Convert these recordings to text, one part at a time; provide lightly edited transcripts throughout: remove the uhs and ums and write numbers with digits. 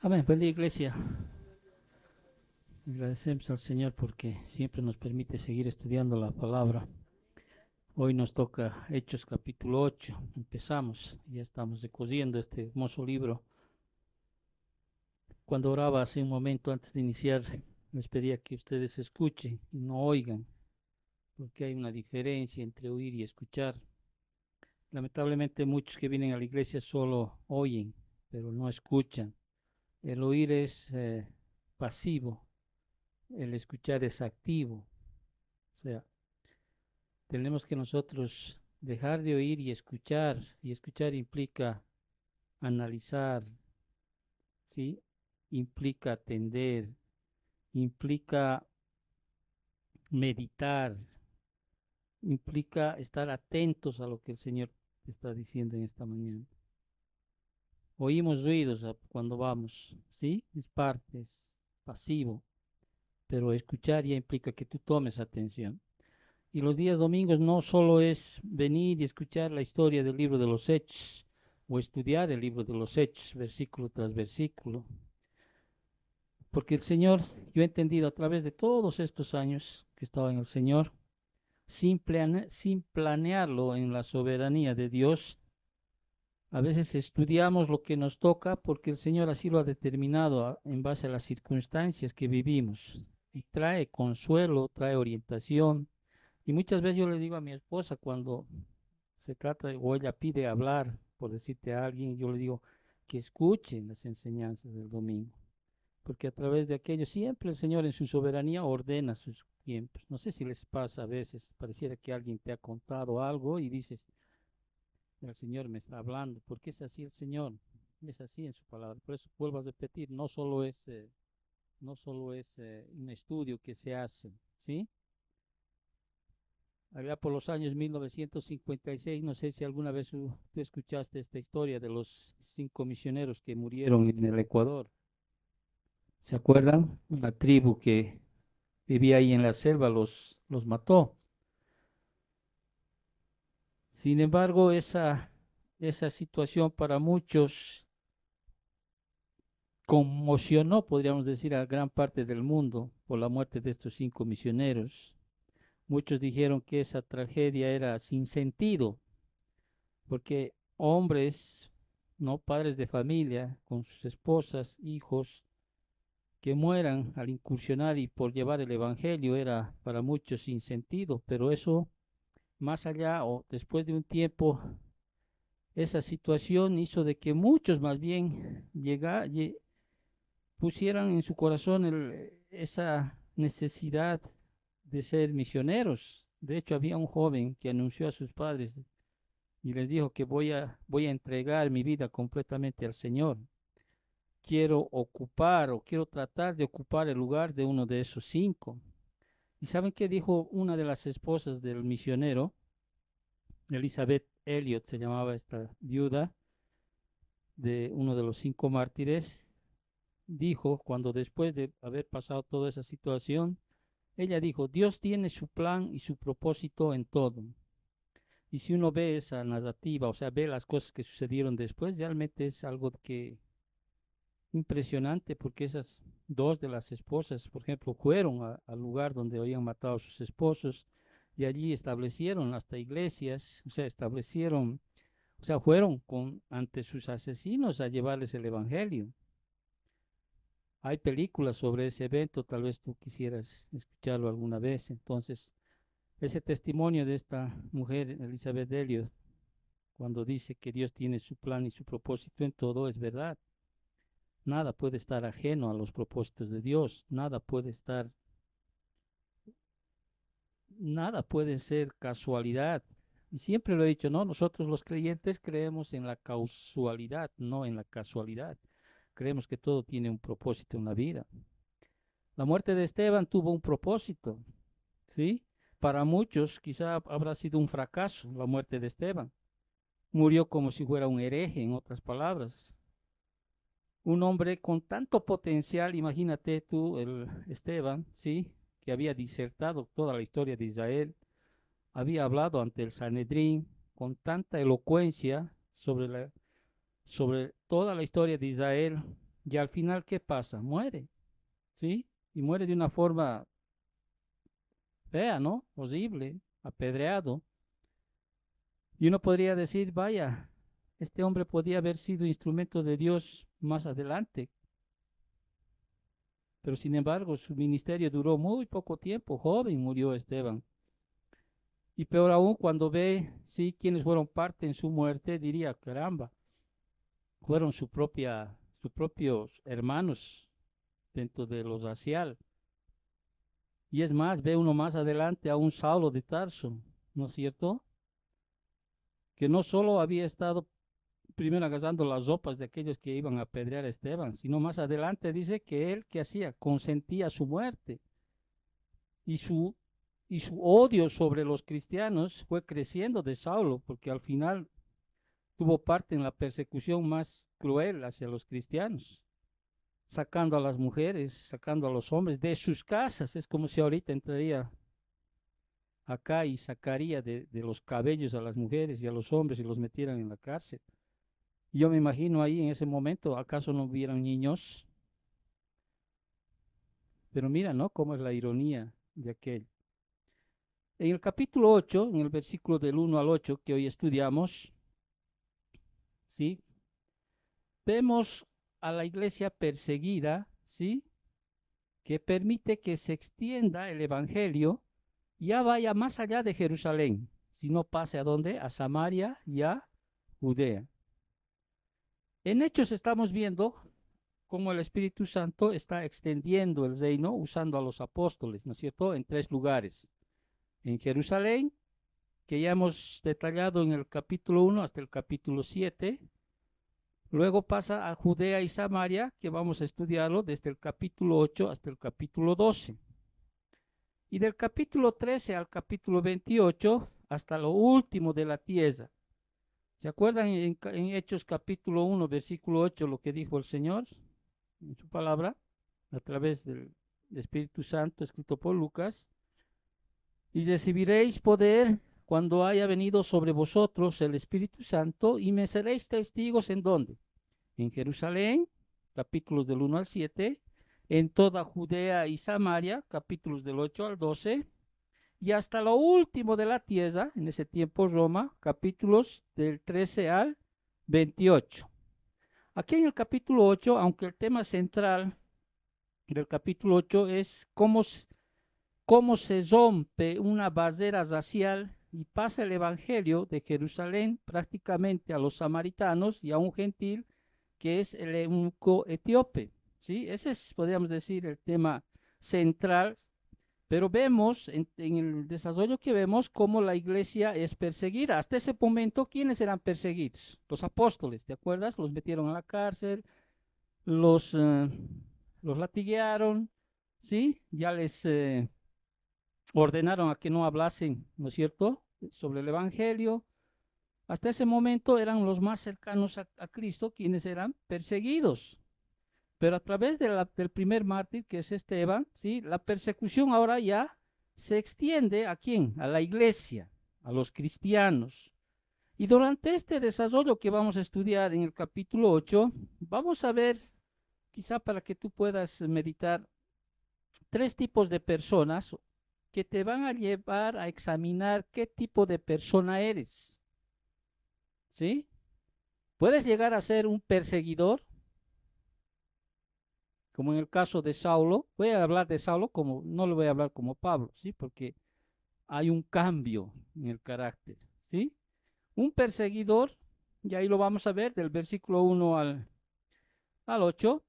Amén. Buen día, iglesia. Agradecemos al Señor porque siempre nos permite seguir estudiando la palabra. Hoy nos toca Hechos capítulo 8. Empezamos, ya estamos recosiendo este hermoso libro. Cuando oraba hace un momento antes de iniciar, les pedía que ustedes escuchen y no oigan, porque hay una diferencia entre oír y escuchar. Lamentablemente muchos que vienen a la iglesia solo oyen, pero no escuchan. El oír es pasivo, el escuchar es activo. O sea, tenemos que nosotros dejar de oír y escuchar implica analizar, ¿sí? Implica atender, implica meditar, implica estar atentos a lo que el Señor te está diciendo en esta mañana. Oímos ruidos cuando vamos, ¿sí? Es parte, es pasivo, pero escuchar ya implica que tú tomes atención. Y los días domingos no solo es venir y escuchar la historia del libro de los Hechos o estudiar el libro de los Hechos, versículo tras versículo, porque el Señor, yo he entendido a través de todos estos años que estaba en el Señor, sin planearlo en la soberanía de Dios, a veces estudiamos lo que nos toca porque el Señor así lo ha determinado en base a las circunstancias que vivimos y trae consuelo, trae orientación. Y muchas veces yo le digo a mi esposa cuando se trata o ella pide hablar, por decirte a alguien, yo le digo que escuchen las enseñanzas del domingo, porque a través de aquello siempre el Señor en su soberanía ordena sus tiempos. No sé si les pasa a veces, pareciera que alguien te ha contado algo y dices, el Señor me está hablando, porque es así el Señor, es así en su palabra. Por eso vuelvo a repetir, no solo es un estudio que se hace, ¿sí? Allá por los años 1956, no sé si alguna vez tú escuchaste esta historia de los 5 misioneros que murieron en el Ecuador. ¿Se acuerdan? La tribu que vivía ahí en la selva los mató. Sin embargo, esa situación para muchos conmocionó, podríamos decir, a gran parte del mundo por la muerte de estos 5 misioneros. Muchos dijeron que esa tragedia era sin sentido, porque hombres, no padres de familia, con sus esposas, hijos, que mueran al incursionar y por llevar el Evangelio era para muchos sin sentido, pero eso, más allá o después de un tiempo, esa situación hizo de que muchos más bien pusieran en su corazón esa necesidad de ser misioneros. De hecho, había un joven que anunció a sus padres y les dijo que voy a entregar mi vida completamente al Señor. Quiero ocupar o quiero tratar de ocupar el lugar de uno de esos 5. ¿Y saben qué dijo una de las esposas del misionero? Elizabeth Elliot se llamaba esta viuda de uno de los 5 mártires. Dijo, cuando después de haber pasado toda esa situación, ella dijo, Dios tiene su plan y su propósito en todo. Y si uno ve esa narrativa, o sea, ve las cosas que sucedieron después, realmente es algo que impresionante porque esas dos de las esposas, por ejemplo, fueron al lugar donde habían matado a sus esposos y allí establecieron hasta iglesias, fueron ante sus asesinos a llevarles el evangelio. Hay películas sobre ese evento, tal vez tú quisieras escucharlo alguna vez. Entonces, ese testimonio de esta mujer, Elizabeth Elliot, cuando dice que Dios tiene su plan y su propósito en todo, es verdad. Nada puede estar ajeno a los propósitos de Dios, nada puede ser casualidad. Y siempre lo he dicho, ¿no? Nosotros los creyentes creemos en la causalidad, no en la casualidad. Creemos que todo tiene un propósito en la vida. La muerte de Esteban tuvo un propósito, ¿sí? Para muchos quizá habrá sido un fracaso la muerte de Esteban. Murió como si fuera un hereje, en otras palabras. Un hombre con tanto potencial, imagínate tú, el Esteban, ¿sí? Que había disertado toda la historia de Israel, había hablado ante el Sanedrín con tanta elocuencia sobre toda la historia de Israel, Y al final, ¿qué pasa? Muere, ¿sí? Y muere de una forma fea, ¿no? Horrible, apedreado. Y uno podría decir, vaya, este hombre podía haber sido instrumento de Dios más adelante, pero sin embargo su ministerio duró muy poco tiempo, joven murió Esteban. Y peor aún, cuando ve, sí, quienes fueron parte en su muerte, diría, caramba, fueron sus propios hermanos dentro de lo racial. Y es más, ve uno más adelante a un Saulo de Tarso, ¿no es cierto? Que no solo había estado primero agarrando las ropas de aquellos que iban a apedrear a Esteban, sino más adelante dice que él, ¿qué hacía? Consentía su muerte. Y su, y su odio sobre los cristianos fue creciendo de Saulo, porque al final tuvo parte en la persecución más cruel hacia los cristianos, sacando a las mujeres, sacando a los hombres de sus casas. Es como si ahorita entraría acá y sacaría de los cabellos a las mujeres y a los hombres y los metieran en la cárcel. Yo me imagino ahí en ese momento, ¿acaso no hubieran niños? Pero mira, ¿no? Cómo es la ironía de aquel. En el capítulo 8, en el versículo del 1 al 8 que hoy estudiamos, ¿sí? Vemos a la iglesia perseguida, ¿sí? Que permite que se extienda el evangelio, ya vaya más allá de Jerusalén, sino pase a dónde? A Samaria y a Judea. En Hechos estamos viendo cómo el Espíritu Santo está extendiendo el reino usando a los apóstoles, ¿no es cierto?, en tres lugares. En Jerusalén, que ya hemos detallado en el capítulo 1 hasta el capítulo 7. Luego pasa a Judea y Samaria, que vamos a estudiarlo desde el capítulo 8 hasta el capítulo 12. Y del capítulo 13 al capítulo 28 hasta lo último de la tierra. ¿Se acuerdan en Hechos capítulo 1, versículo 8, lo que dijo el Señor en su palabra, a través del Espíritu Santo, escrito por Lucas? Y recibiréis poder cuando haya venido sobre vosotros el Espíritu Santo, y me seréis testigos en dónde. En Jerusalén, capítulos del 1 al 7, en toda Judea y Samaria, capítulos del 8 al 12, y hasta lo último de la tierra, en ese tiempo Roma, capítulos del 13 al 28. Aquí en el capítulo 8, aunque el tema central del capítulo 8 es cómo se rompe una barrera racial y pasa el evangelio de Jerusalén prácticamente a los samaritanos y a un gentil que es el eunuco etíope, ¿sí? Ese es, podríamos decir, el tema central, pero vemos en el desarrollo que vemos cómo la iglesia es perseguida. Hasta ese momento, ¿quiénes eran perseguidos? Los apóstoles, ¿te acuerdas? Los metieron a la cárcel, los, eh, los latiguearon, ¿sí? Ya les ordenaron a que no hablasen, ¿no es cierto?, sobre el Evangelio. Hasta ese momento eran los más cercanos a Cristo quienes eran perseguidos. Pero a través del primer mártir, que es Esteban, ¿sí?, la persecución ahora ya se extiende ¿a quién? A la iglesia, a los cristianos. Y durante este desarrollo que vamos a estudiar en el capítulo 8, vamos a ver, quizá para que tú puedas meditar, tres tipos de personas que te van a llevar a examinar qué tipo de persona eres. ¿Sí? Puedes llegar a ser un perseguidor, como en el caso de Saulo. Voy a hablar de Saulo como, no le voy a hablar como Pablo, ¿sí? Porque hay un cambio en el carácter, ¿sí? Un perseguidor, y ahí lo vamos a ver del versículo 1 al 8,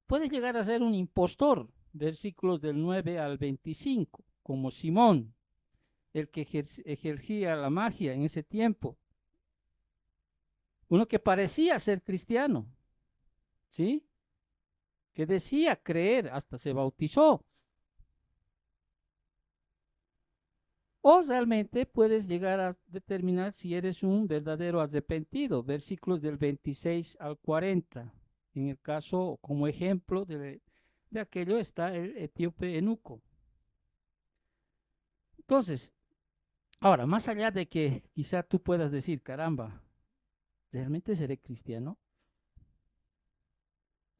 puede llegar a ser un impostor, versículos del 9 al 25, como Simón, el que ejercía la magia en ese tiempo. Uno que parecía ser cristiano, ¿sí? Que decía creer, hasta se bautizó. O realmente puedes llegar a determinar si eres un verdadero arrepentido, versículos del 26 al 40. En el caso, como ejemplo de aquello está el etíope eunuco. Entonces, ahora, más allá de que quizá tú puedas decir, caramba, ¿realmente seré cristiano?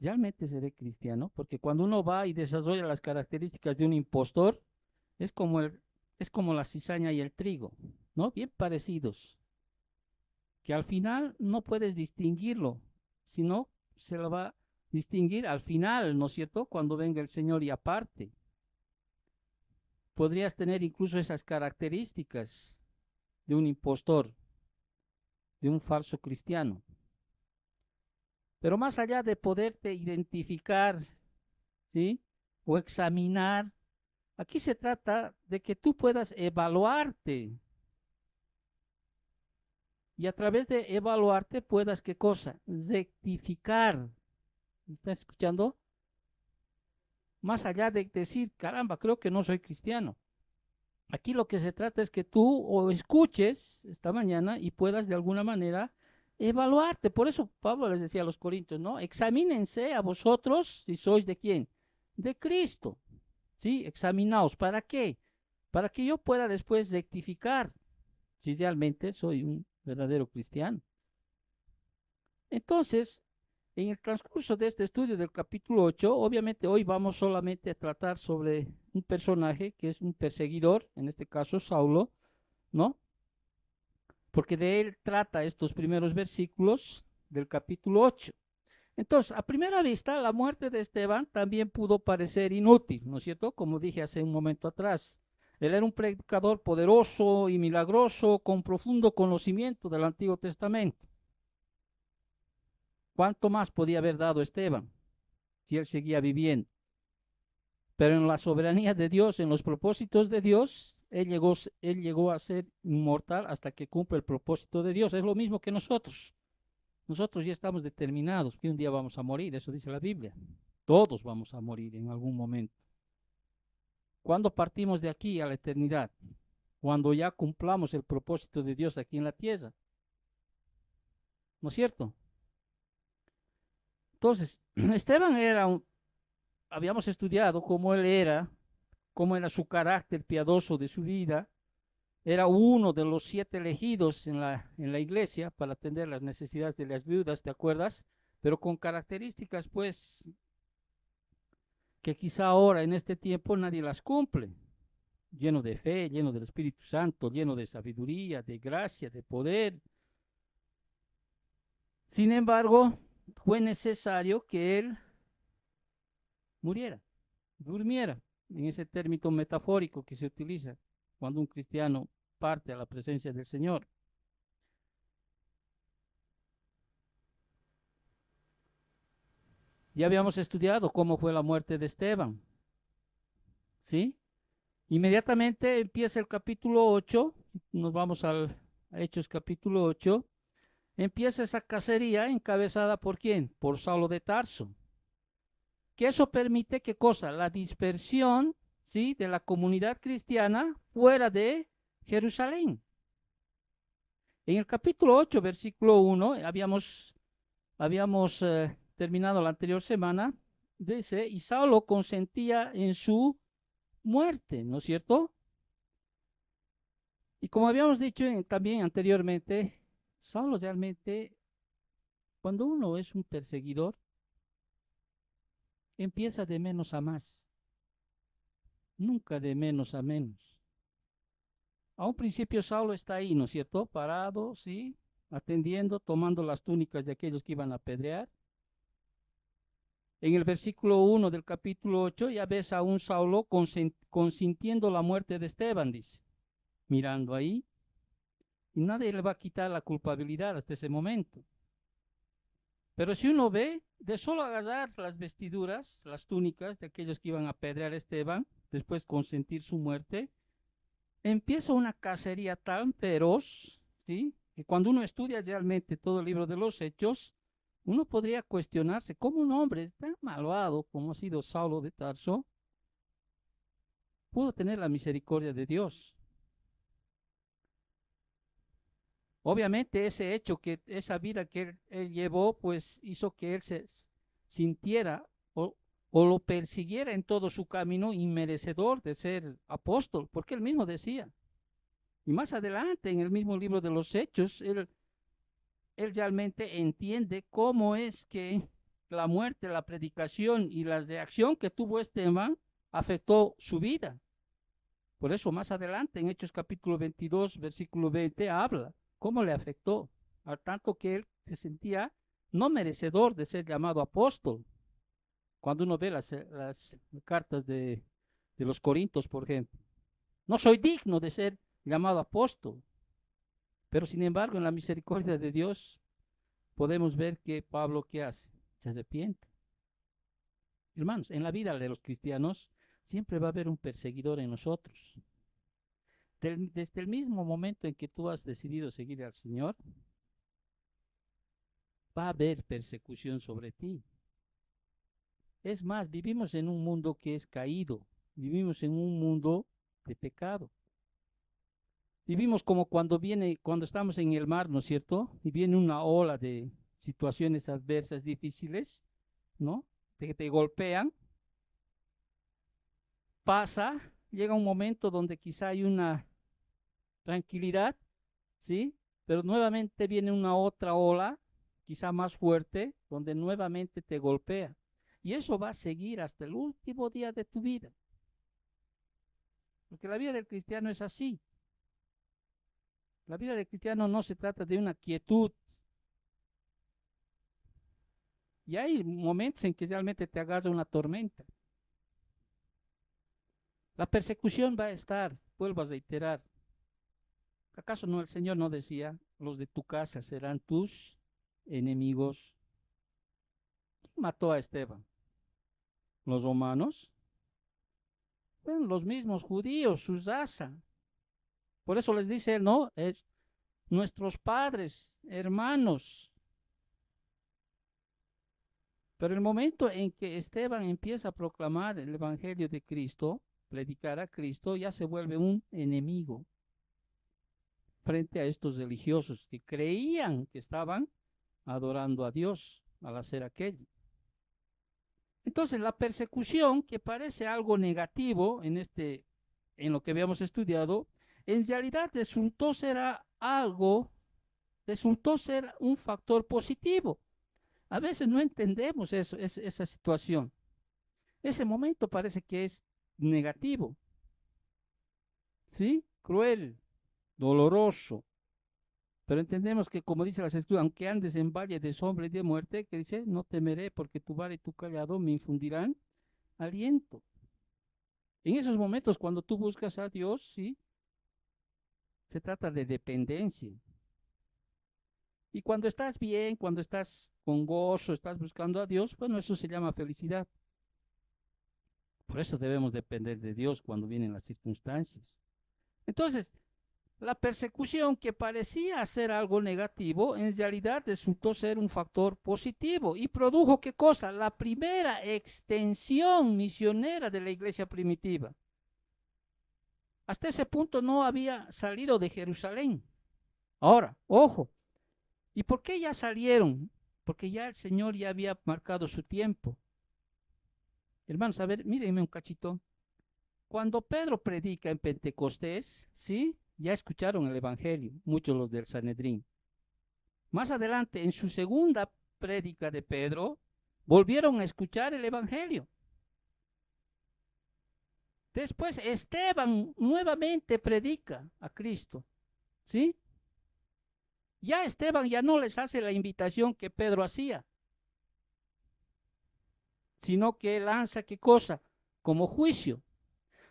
¿realmente seré cristiano? Porque cuando uno va y desarrolla las características de un impostor, es como es como la cizaña y el trigo, ¿no? Bien parecidos, que al final no puedes distinguirlo, sino se lo va a distinguir al final, ¿no es cierto? Cuando venga el Señor y aparte. Podrías tener incluso esas características de un impostor, de un falso cristiano. Pero más allá de poderte identificar, ¿sí? O examinar, aquí se trata de que tú puedas evaluarte y a través de evaluarte puedas, ¿qué cosa? Rectificar. ¿Estás escuchando? Más allá de decir, caramba, creo que no soy cristiano. Aquí lo que se trata es que tú o escuches esta mañana y puedas de alguna manera evaluarte. Por eso Pablo les decía a los corintios, ¿no? Examínense a vosotros si sois de quién, de Cristo. ¿Sí? Examinaos. ¿Para qué? Para que yo pueda después rectificar si realmente soy un verdadero cristiano. Entonces, en el transcurso de este estudio del capítulo 8, obviamente hoy vamos solamente a tratar sobre un personaje que es un perseguidor, en este caso Saulo, ¿no? Porque de él trata estos primeros versículos del capítulo 8. Entonces, a primera vista, la muerte de Esteban también pudo parecer inútil, ¿no es cierto? Como dije hace un momento atrás. Él era un predicador poderoso y milagroso, con profundo conocimiento del Antiguo Testamento. ¿Cuánto más podía haber dado Esteban si él seguía viviendo? Pero en la soberanía de Dios, en los propósitos de Dios, él llegó a ser inmortal hasta que cumple el propósito de Dios. Es lo mismo que nosotros. Nosotros ya estamos determinados que un día vamos a morir, eso dice la Biblia. Todos vamos a morir en algún momento. ¿Cuándo partimos de aquí a la eternidad? Cuando ya cumplamos el propósito de Dios aquí en la tierra. ¿No es cierto? Entonces, Esteban habíamos estudiado cómo era su carácter piadoso de su vida. Era uno de los 7 elegidos en la iglesia para atender las necesidades de las viudas, ¿te acuerdas? Pero con características, pues, que quizá ahora en este tiempo nadie las cumple. Lleno de fe, lleno del Espíritu Santo, lleno de sabiduría, de gracia, de poder. Sin embargo, fue necesario que él muriera, durmiera, en ese término metafórico que se utiliza cuando un cristiano parte a la presencia del Señor. Ya habíamos estudiado cómo fue la muerte de Esteban, ¿sí? Inmediatamente empieza el capítulo 8, nos vamos a Hechos capítulo 8, empieza esa cacería encabezada por ¿quién? Por Saulo de Tarso. Que eso permite, ¿qué cosa? La dispersión, ¿sí? De la comunidad cristiana fuera de Jerusalén. En el capítulo 8, versículo 1, habíamos terminado la anterior semana, dice, y Saulo consentía en su muerte, ¿no es cierto? Y como habíamos dicho también anteriormente, Saulo realmente, cuando uno es un perseguidor, empieza de menos a más, nunca de menos a menos. A un principio Saulo está ahí, ¿no es cierto? Parado, sí, atendiendo, tomando las túnicas de aquellos que iban a apedrear. En el versículo 1 del capítulo 8 ya ves a un Saulo consintiendo la muerte de Esteban, dice, mirando ahí, y nadie le va a quitar la culpabilidad hasta ese momento. Pero si uno ve, de solo agarrar las vestiduras, las túnicas de aquellos que iban a apedrear a Esteban, después consentir su muerte, empieza una cacería tan feroz, ¿sí? Que cuando uno estudia realmente todo el libro de los Hechos, uno podría cuestionarse cómo un hombre tan malvado como ha sido Saulo de Tarso pudo tener la misericordia de Dios. Obviamente ese hecho, que esa vida que él llevó, pues hizo que él se sintiera o lo persiguiera en todo su camino inmerecedor de ser apóstol, porque él mismo decía, y más adelante en el mismo libro de los Hechos, él realmente entiende cómo es que la muerte, la predicación y la reacción que tuvo Esteban afectó su vida. Por eso más adelante en Hechos capítulo 22, versículo 20, habla cómo le afectó, al tanto que él se sentía no merecedor de ser llamado apóstol. Cuando uno ve las cartas de los Corintios, por ejemplo, no soy digno de ser llamado apóstol, pero sin embargo en la misericordia de Dios podemos ver que Pablo, ¿qué hace? Se arrepiente. Hermanos, en la vida de los cristianos siempre va a haber un perseguidor en nosotros. Desde el mismo momento en que tú has decidido seguir al Señor, va a haber persecución sobre ti. Es más, vivimos en un mundo que es caído, vivimos en un mundo de pecado. Vivimos como cuando estamos en el mar, ¿no es cierto? Y viene una ola de situaciones adversas, difíciles, ¿no? Que te golpean. Pasa, llega un momento donde quizá hay una tranquilidad, ¿sí? Pero nuevamente viene una otra ola, quizá más fuerte, donde nuevamente te golpea. Y eso va a seguir hasta el último día de tu vida. Porque la vida del cristiano es así. La vida del cristiano no se trata de una quietud. Y hay momentos en que realmente te agarra una tormenta. La persecución va a estar, vuelvo a reiterar. ¿Acaso no el Señor no decía, los de tu casa serán tus enemigos? ¿Quién mató a Esteban? ¿Los romanos? Fueron los mismos judíos, su raza. Por eso les dice, no, es nuestros padres, hermanos. Pero el momento en que Esteban empieza a proclamar el Evangelio de Cristo, predicar a Cristo, ya se vuelve un enemigo frente a estos religiosos que creían que estaban adorando a Dios al hacer aquello. Entonces, la persecución, que parece algo negativo en lo que habíamos estudiado, en realidad resultó ser un factor positivo. A veces no entendemos esa situación. Ese momento parece que es negativo, ¿sí? Cruel, doloroso. Pero entendemos que, como dice las Escrituras, aunque andes en valle de sombra y de muerte, que dice, no temeré porque tu vara y tu callado me infundirán aliento. En esos momentos, cuando tú buscas a Dios, sí, se trata de dependencia. Y cuando estás bien, cuando estás con gozo, estás buscando a Dios, bueno, eso se llama felicidad. Por eso debemos depender de Dios cuando vienen las circunstancias. Entonces, la persecución, que parecía ser algo negativo, en realidad resultó ser un factor positivo y produjo, ¿qué cosa? La primera extensión misionera de la iglesia primitiva. Hasta ese punto no había salido de Jerusalén. Ahora, ojo, ¿y por qué ya salieron? Porque ya el Señor ya había marcado su tiempo. Hermanos, a ver, mírenme un cachito. Cuando Pedro predica en Pentecostés, ¿sí? Ya escucharon el Evangelio, muchos los del Sanedrín. Más adelante, en su segunda prédica de Pedro, volvieron a escuchar el Evangelio. Después Esteban nuevamente predica a Cristo, ¿sí? Ya Esteban ya no les hace la invitación que Pedro hacía, sino que lanza, ¿qué cosa? Como juicio.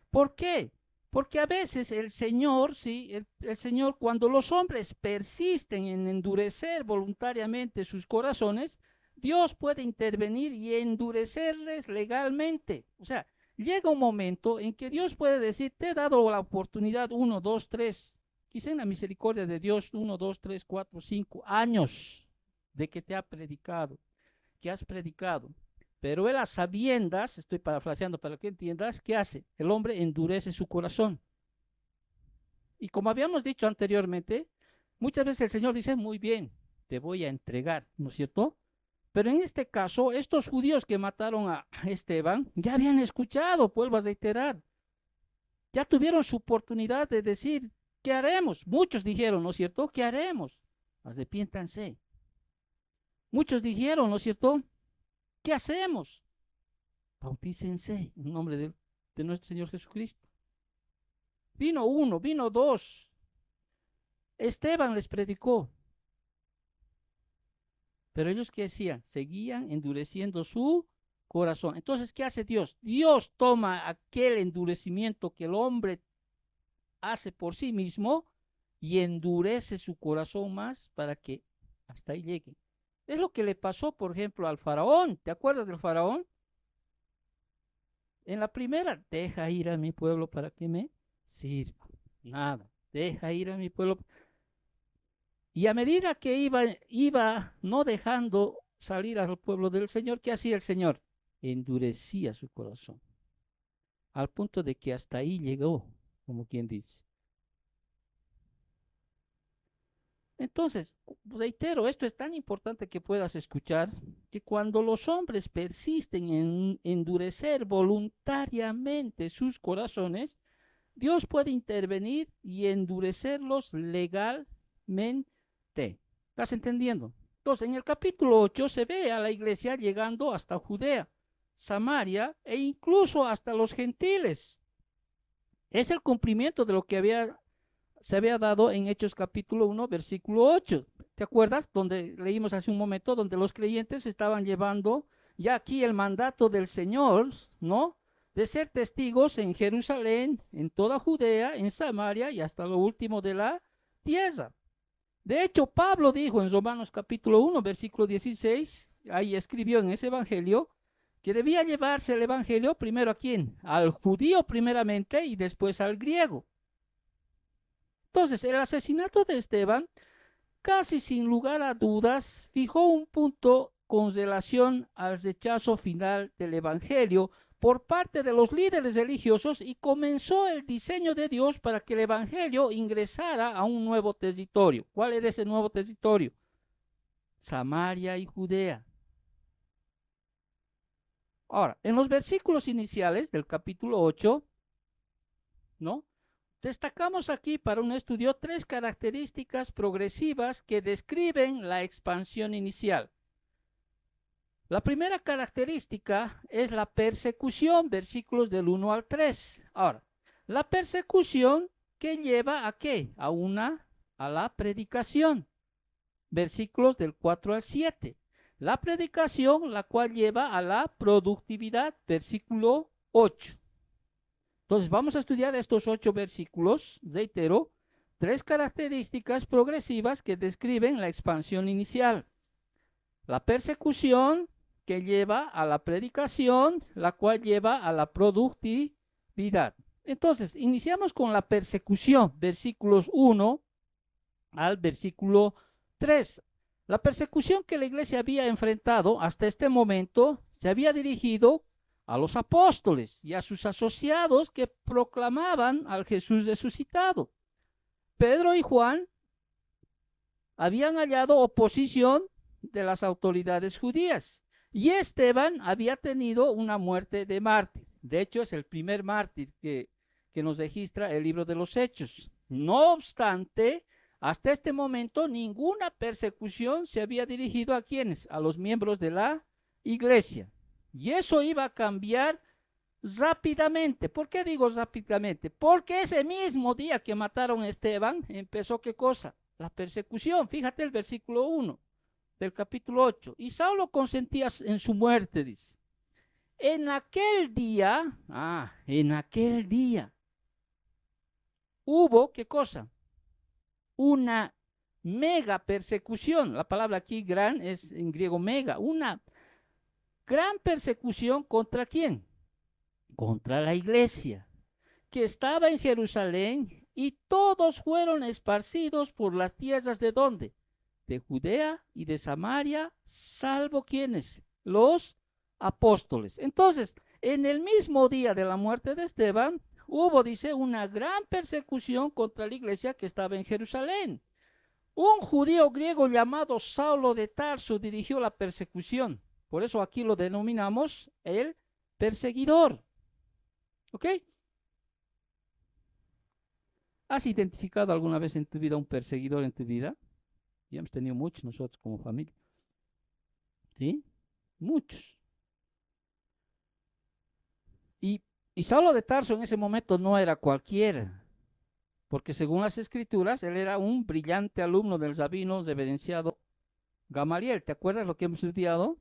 ¿Por qué? Porque a veces el Señor, sí, el Señor, cuando los hombres persisten en endurecer voluntariamente sus corazones, Dios puede intervenir y endurecerles legalmente. O sea, llega un momento en que Dios puede decir, te he dado la oportunidad 1, 2, 3, quizá en la misericordia de Dios, 1, 2, 3, 4, 5 años de que te ha predicado, que has predicado. Pero él, a sabiendas, estoy parafraseando para que entiendas, ¿qué hace? El hombre endurece su corazón. Y como habíamos dicho anteriormente, muchas veces el Señor dice, muy bien, te voy a entregar, ¿no es cierto? Pero en este caso, estos judíos que mataron a Esteban ya habían escuchado, vuelvo a reiterar, ya tuvieron su oportunidad de decir, ¿qué haremos? Muchos dijeron, ¿no es cierto? ¿Qué haremos? Arrepiéntanse. Muchos dijeron, ¿no es cierto? ¿Qué hacemos? Bautícense en nombre de nuestro Señor Jesucristo. Vino uno, vino dos. Esteban les predicó. Pero ellos, ¿qué hacían? Seguían endureciendo su corazón. Entonces, ¿qué hace Dios? Dios toma aquel endurecimiento que el hombre hace por sí mismo y endurece su corazón más para que hasta ahí llegue. Es lo que le pasó, por ejemplo, al faraón. ¿Te acuerdas del faraón? En la primera, deja ir a mi pueblo para que me sirva. Nada, deja ir a mi pueblo. Y a medida que iba no dejando salir al pueblo del Señor, ¿qué hacía el Señor? Endurecía su corazón. Al punto de que hasta ahí llegó, como quien dice. Entonces, reitero, esto es tan importante que puedas escuchar, que cuando los hombres persisten en endurecer voluntariamente sus corazones, Dios puede intervenir y endurecerlos legalmente. ¿Estás entendiendo? Entonces, en el capítulo 8 se ve a la iglesia llegando hasta Judea, Samaria e incluso hasta los gentiles. Es el cumplimiento de lo que se había dado en Hechos capítulo 1, versículo 8. ¿Te acuerdas? Donde leímos hace un momento, donde los creyentes estaban llevando ya aquí el mandato del Señor, ¿no? De ser testigos en Jerusalén, en toda Judea, en Samaria y hasta lo último de la tierra. De hecho, Pablo dijo en Romanos capítulo 1, versículo 16, ahí escribió en ese evangelio, que debía llevarse el evangelio primero a quién? Al judío primeramente y después al griego. Entonces, el asesinato de Esteban, casi sin lugar a dudas, fijó un punto con relación al rechazo final del evangelio por parte de los líderes religiosos y comenzó el diseño de Dios para que el evangelio ingresara a un nuevo territorio. ¿Cuál era ese nuevo territorio? Samaria y Judea. Ahora, en los versículos iniciales del capítulo 8, ¿no? Destacamos aquí para un estudio 3 características progresivas que describen la expansión inicial. La primera característica es la persecución, versículos del 1 al 3. Ahora, la persecución que lleva a ¿qué? A la predicación, versículos del 4 al 7. La predicación, la cual lleva a la productividad, versículo 8. Entonces vamos a estudiar estos 8 versículos, reitero, 3 características progresivas que describen la expansión inicial. La persecución que lleva a la predicación, la cual lleva a la productividad. Entonces, iniciamos con la persecución, versículos 1 al versículo 3. La persecución que la iglesia había enfrentado hasta este momento se había dirigido a los apóstoles y a sus asociados que proclamaban al Jesús resucitado. Pedro y Juan habían hallado oposición de las autoridades judías y Esteban había tenido una muerte de mártir. De hecho, es el primer mártir que nos registra el libro de los Hechos. No obstante, hasta este momento ninguna persecución se había dirigido a quienes, a los miembros de la iglesia. Y eso iba a cambiar rápidamente. ¿Por qué digo rápidamente? Porque ese mismo día que mataron a Esteban, empezó ¿qué cosa? La persecución. Fíjate el versículo 1 del capítulo 8. Y Saulo consentía en su muerte, dice. En aquel día, hubo, ¿qué cosa? Una mega persecución. La palabra aquí gran es en griego mega. Una gran persecución contra quién? Contra la iglesia, que estaba en Jerusalén, y todos fueron esparcidos por las tierras de ¿dónde? De Judea y de Samaria, salvo quienes, los apóstoles. Entonces, en el mismo día de la muerte de Esteban, hubo, dice, una gran persecución contra la iglesia que estaba en Jerusalén. Un judío griego llamado Saulo de Tarso dirigió la persecución. Por eso aquí lo denominamos el perseguidor. ¿Ok? ¿Has identificado alguna vez en tu vida un perseguidor en tu vida? Ya hemos tenido muchos nosotros como familia. ¿Sí? Muchos. Y Saulo de Tarso en ese momento no era cualquiera, porque según las escrituras, él era un brillante alumno del rabino reverenciado Gamaliel. ¿Te acuerdas lo que hemos estudiado?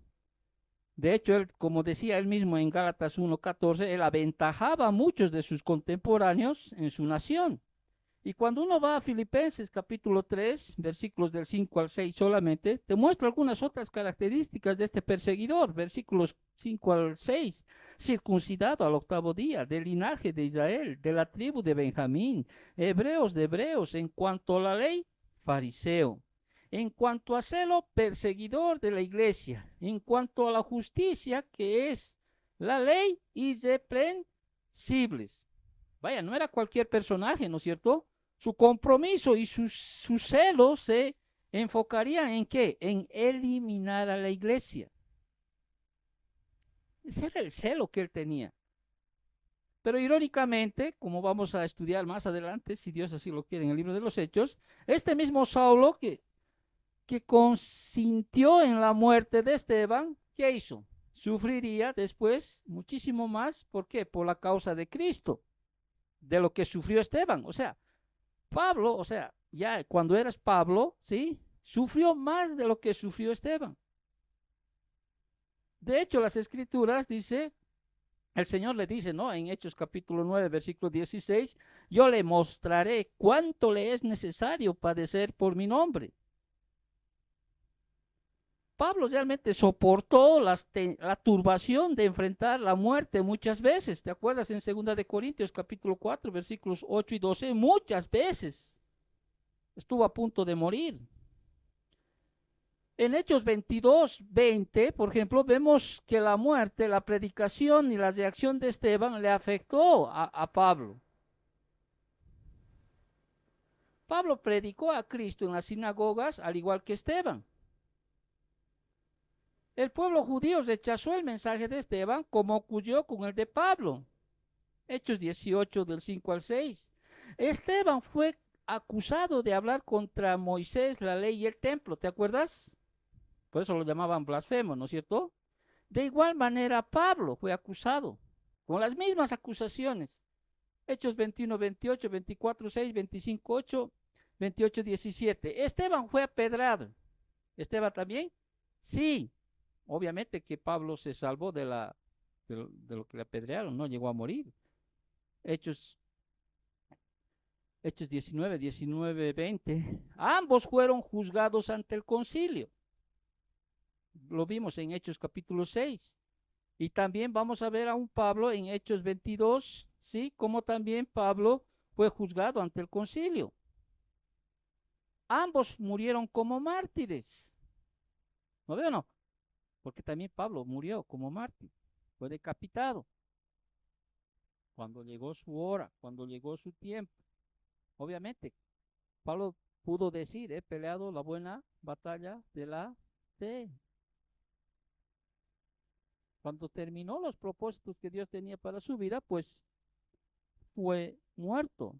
De hecho, él, como decía él mismo en Gálatas 1:14, él aventajaba a muchos de sus contemporáneos en su nación. Y cuando uno va a Filipenses capítulo 3, versículos del 5 al 6 solamente, te muestra algunas otras características de este perseguidor. Versículos 5 al 6, circuncidado al 8º día, del linaje de Israel, de la tribu de Benjamín, hebreos de hebreos, en cuanto a la ley, fariseo. En cuanto a celo, perseguidor de la iglesia. En cuanto a la justicia, que es la ley, irreprensibles. Vaya, no era cualquier personaje, ¿no es cierto? Su compromiso y su celo se enfocarían en qué? En eliminar a la iglesia. Ese era el celo que él tenía. Pero irónicamente, como vamos a estudiar más adelante, si Dios así lo quiere en el libro de los Hechos, este mismo Saulo que consintió en la muerte de Esteban, ¿qué hizo? Sufriría después muchísimo más. ¿Por qué? Por la causa de Cristo, de lo que sufrió Esteban. O sea, Pablo, o sea, ya cuando eras Pablo, ¿sí? Sufrió más de lo que sufrió Esteban. De hecho, las escrituras dice, el Señor le dice, ¿no? En Hechos capítulo 9, versículo 16, yo le mostraré cuánto le es necesario padecer por mi nombre. Pablo realmente soportó la turbación de enfrentar la muerte muchas veces. ¿Te acuerdas en 2 de Corintios capítulo 4, versículos 8 y 12? Muchas veces estuvo a punto de morir. En Hechos 22:20, por ejemplo, vemos que la muerte, la predicación y la reacción de Esteban le afectó a Pablo. Pablo predicó a Cristo en las sinagogas, al igual que Esteban. El pueblo judío rechazó el mensaje de Esteban, como ocurrió con el de Pablo. Hechos 18, del 5 al 6. Esteban fue acusado de hablar contra Moisés, la ley y el templo, ¿te acuerdas? Por eso lo llamaban blasfemo, ¿no es cierto? De igual manera, Pablo fue acusado con las mismas acusaciones. Hechos 21, 28, 24, 6, 25, 8, 28, 17. Esteban fue apedrado. ¿Esteban también? Sí. Obviamente que Pablo se salvó de lo que le apedrearon, no llegó a morir. Hechos 19, 19, 20. Ambos fueron juzgados ante el concilio. Lo vimos en Hechos capítulo 6. Y también vamos a ver a un Pablo en Hechos 22, ¿sí? Como también Pablo fue juzgado ante el concilio. Ambos murieron como mártires. ¿No veo o no? Porque también Pablo murió como mártir. Fue decapitado. Cuando llegó su hora, cuando llegó su tiempo. Obviamente, Pablo pudo decir, he peleado la buena batalla de la fe. Cuando terminó los propósitos que Dios tenía para su vida, pues fue muerto.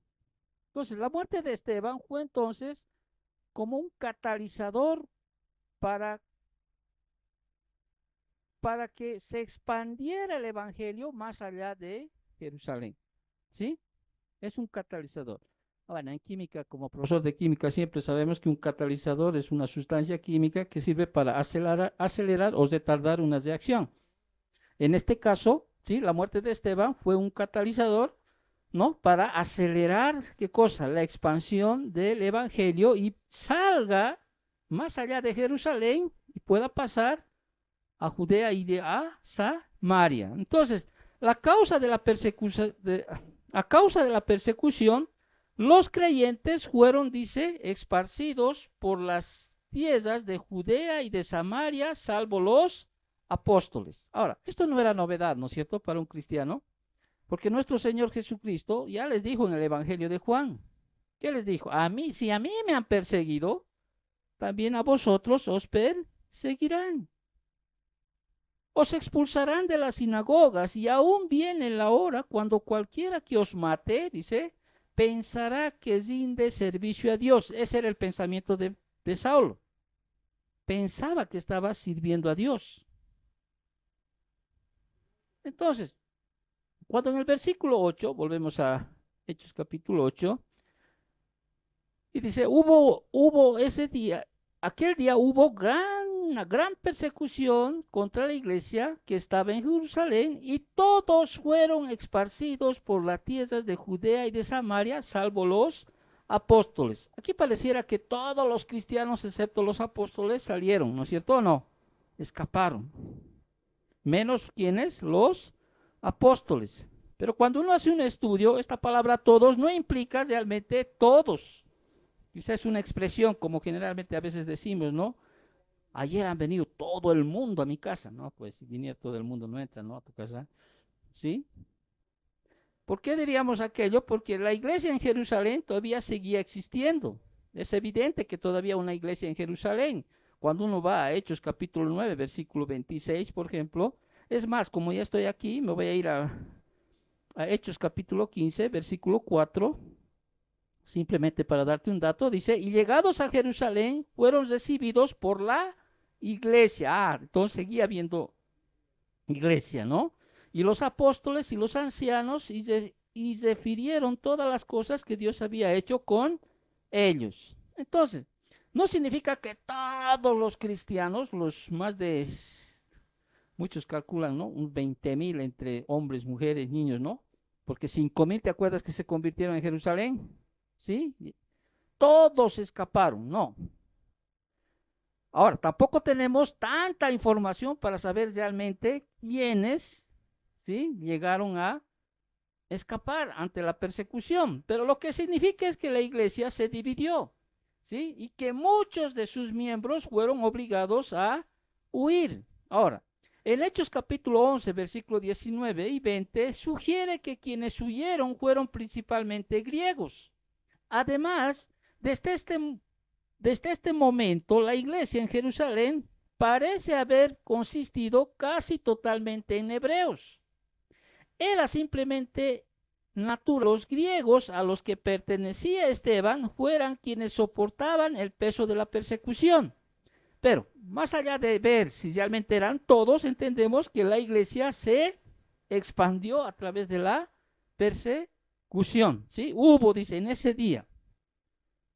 Entonces, la muerte de Esteban fue entonces como un catalizador para que se expandiera el evangelio más allá de Jerusalén. ¿Sí? Es un catalizador. Bueno, en química, como profesor de química, siempre sabemos que un catalizador es una sustancia química que sirve para acelerar o retardar una reacción. En este caso, ¿sí? La muerte de Esteban fue un catalizador, ¿no? Para acelerar, ¿qué cosa? La expansión del evangelio y salga más allá de Jerusalén y pueda pasar a Judea y a Samaria. Entonces, la causa de la persecución, a causa de la persecución, los creyentes fueron, dice, esparcidos por las tierras de Judea y de Samaria, salvo los apóstoles. Ahora, esto no era novedad, ¿no es cierto?, para un cristiano, porque nuestro Señor Jesucristo ya les dijo en el Evangelio de Juan. ¿Qué les dijo? A mí, si a mí me han perseguido, también a vosotros os perseguirán. Os expulsarán de las sinagogas y aún viene la hora cuando cualquiera que os mate, dice, pensará que rinde servicio a Dios. Ese era el pensamiento de Saulo. Pensaba que estaba sirviendo a Dios. Entonces, Cuando en el versículo 8, volvemos a Hechos capítulo 8, y dice, hubo ese día, aquel día hubo una gran persecución contra la iglesia que estaba en Jerusalén y todos fueron esparcidos por las tierras de Judea y de Samaria, salvo los apóstoles. Aquí pareciera que todos los cristianos, excepto los apóstoles, salieron, ¿no es cierto o no? Escaparon. Menos quienes, los apóstoles. Pero cuando uno hace un estudio, esta palabra todos no implica realmente todos. Quizás es una expresión como generalmente a veces decimos, ¿no? Ayer han venido todo el mundo a mi casa, ¿no? Pues si viniera todo el mundo no entra, ¿no? A tu casa, ¿sí? ¿Por qué diríamos aquello? Porque la iglesia en Jerusalén todavía seguía existiendo. Es evidente que todavía una iglesia en Jerusalén. Cuando uno va a Hechos capítulo 9, versículo 26, por ejemplo, es más, como ya estoy aquí, me voy a ir a Hechos capítulo 15, versículo 4. Simplemente para darte un dato, dice, y llegados a Jerusalén fueron recibidos por la iglesia. Entonces seguía habiendo iglesia, ¿no? Y los apóstoles y los ancianos y refirieron todas las cosas que Dios había hecho con ellos. Entonces, no significa que todos los cristianos, los más de, muchos calculan, ¿no? Un 20,000 entre hombres, mujeres, niños, ¿no? Porque 5,000, ¿te acuerdas que se convirtieron en Jerusalén? ¿Sí? Todos escaparon, no. Ahora, tampoco tenemos tanta información para saber realmente quiénes, ¿sí?, llegaron a escapar ante la persecución, pero lo que significa es que la iglesia se dividió, ¿sí?, y que muchos de sus miembros fueron obligados a huir. Ahora, en Hechos capítulo 11, versículo 19 y 20, sugiere que quienes huyeron fueron principalmente griegos. Además, desde este momento, la iglesia en Jerusalén parece haber consistido casi totalmente en hebreos. Era simplemente natural los griegos a los que pertenecía Esteban fueran quienes soportaban el peso de la persecución. Pero, más allá de ver si realmente eran todos, entendemos que la iglesia se expandió a través de la persecución. ¿Sí? Dice, en ese día.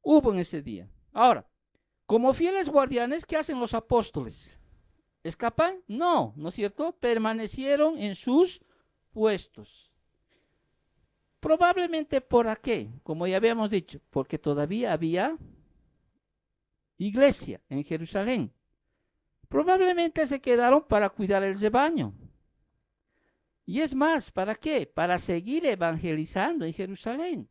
Hubo en ese día. Ahora, como fieles guardianes, ¿qué hacen los apóstoles? ¿Escapan? No, ¿no es cierto? Permanecieron en sus puestos. Probablemente ¿por qué? Como ya habíamos dicho, porque todavía había iglesia en Jerusalén. Probablemente se quedaron para cuidar el rebaño. Y es más, ¿para qué? Para seguir evangelizando en Jerusalén.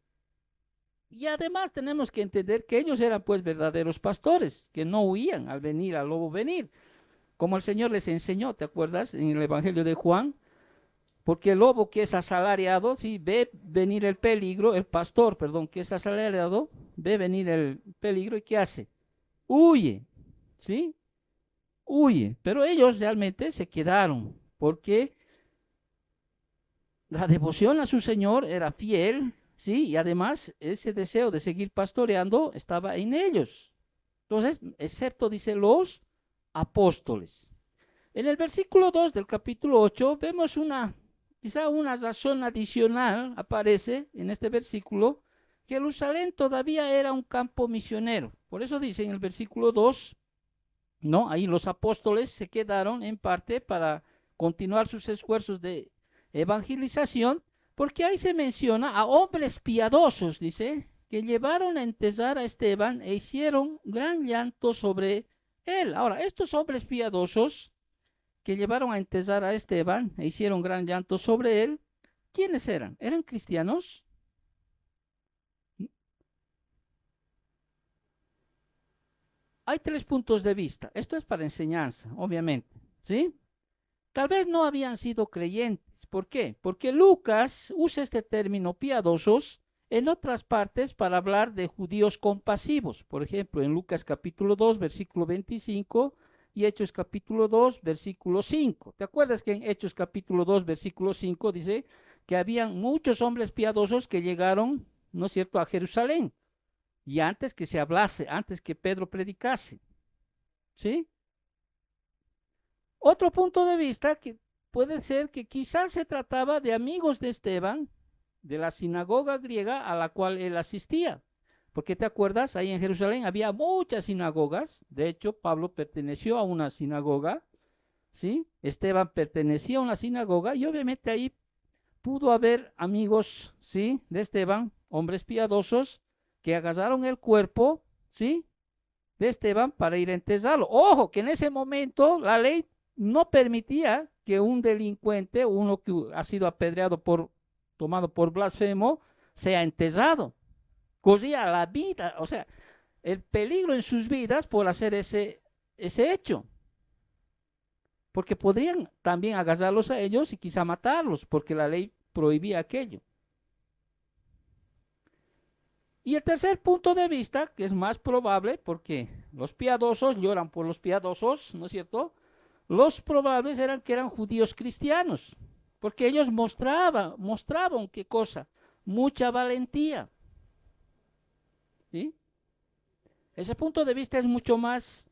Y además tenemos que entender que ellos eran pues verdaderos pastores, que no huían al venir, al lobo venir, como el Señor les enseñó, ¿te acuerdas? En el Evangelio de Juan, porque el lobo que es asalariado, sí, ve venir el peligro, el pastor, perdón, que es asalariado, ve venir el peligro y ¿qué hace? Huye, ¿sí? Huye, pero ellos realmente se quedaron, porque la devoción a su Señor era fiel, ¿sí? Y además ese deseo de seguir pastoreando estaba en ellos. Entonces, excepto, dice, los apóstoles. En el versículo 2 del capítulo 8 vemos quizá una razón adicional, aparece en este versículo. Jerusalén todavía era un campo misionero. Por eso dice en el versículo 2, ¿no? Ahí los apóstoles se quedaron en parte para continuar sus esfuerzos de evangelización, porque ahí se menciona a hombres piadosos, dice, que llevaron a enterrar a Esteban e hicieron gran llanto sobre él. Ahora, estos hombres piadosos que llevaron a enterrar a Esteban e hicieron gran llanto sobre él, ¿quiénes eran? ¿Eran cristianos? Hay tres puntos de vista. Esto es para enseñanza, obviamente, ¿sí? Tal vez no habían sido creyentes. ¿Por qué? Porque Lucas usa este término piadosos en otras partes para hablar de judíos compasivos. Por ejemplo, en Lucas capítulo 2, versículo 25 y Hechos capítulo 2, versículo 5. ¿Te acuerdas que en Hechos capítulo 2, versículo 5 dice que habían muchos hombres piadosos que llegaron, ¿no es cierto?, a Jerusalén? Y antes que se hablase, antes que Pedro predicase, ¿sí? Otro punto de vista que puede ser que quizás se trataba de amigos de Esteban, de la sinagoga griega a la cual él asistía. Porque te acuerdas, ahí en Jerusalén había muchas sinagogas. De hecho, Pablo perteneció a una sinagoga, ¿sí? Esteban pertenecía a una sinagoga y obviamente ahí pudo haber amigos, ¿sí? De Esteban, hombres piadosos, que agarraron el cuerpo, ¿sí? De Esteban para ir a enterrarlo. Ojo, que en ese momento la ley no permitía que un delincuente, uno que ha sido apedreado tomado por blasfemo, sea enterrado. Corría la vida, o sea, el peligro en sus vidas por hacer ese hecho. Porque podrían también agarrarlos a ellos y quizá matarlos, porque la ley prohibía aquello. Y el tercer punto de vista, que es más probable, porque los piadosos lloran por los piadosos, ¿no es cierto? Los probables eran que eran judíos cristianos, porque ellos mostraban qué cosa, mucha valentía. ¿Sí? Ese punto de vista es mucho más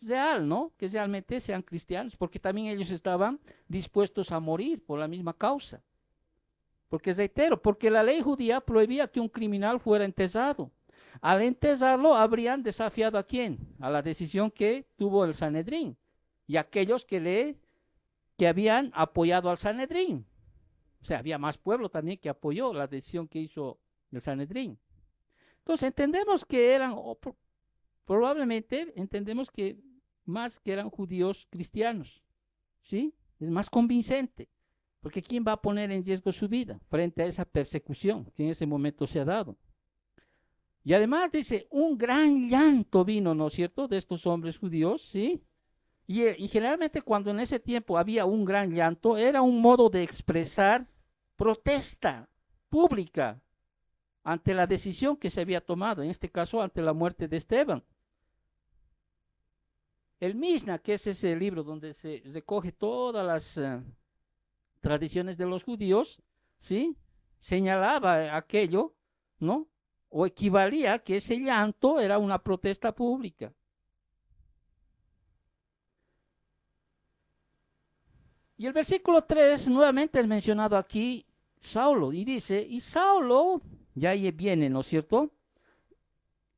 real, ¿no? Que realmente sean cristianos, porque también ellos estaban dispuestos a morir por la misma causa. Porque reitero, porque la ley judía prohibía que un criminal fuera enterrado. Al enterrarlo habrían desafiado ¿a quién? A la decisión que tuvo el Sanedrín y aquellos que habían apoyado al Sanedrín. O sea, había más pueblo también que apoyó la decisión que hizo el Sanedrín. Entonces entendemos que eran, probablemente entendemos que más que eran judíos cristianos, ¿sí? Es más convincente, porque ¿quién va a poner en riesgo su vida frente a esa persecución que en ese momento se ha dado? Y además dice, un gran llanto vino, ¿no es cierto?, de estos hombres judíos, ¿sí? Y generalmente cuando en ese tiempo había un gran llanto, era un modo de expresar protesta pública ante la decisión que se había tomado, en este caso ante la muerte de Esteban. El Mishnah, que es ese libro donde se recoge todas las tradiciones de los judíos, ¿sí? Señalaba aquello, ¿no? O equivalía a que ese llanto era una protesta pública. Y el versículo 3 nuevamente es mencionado aquí Saulo, y dice, y Saulo, ya ahí viene, ¿no es cierto?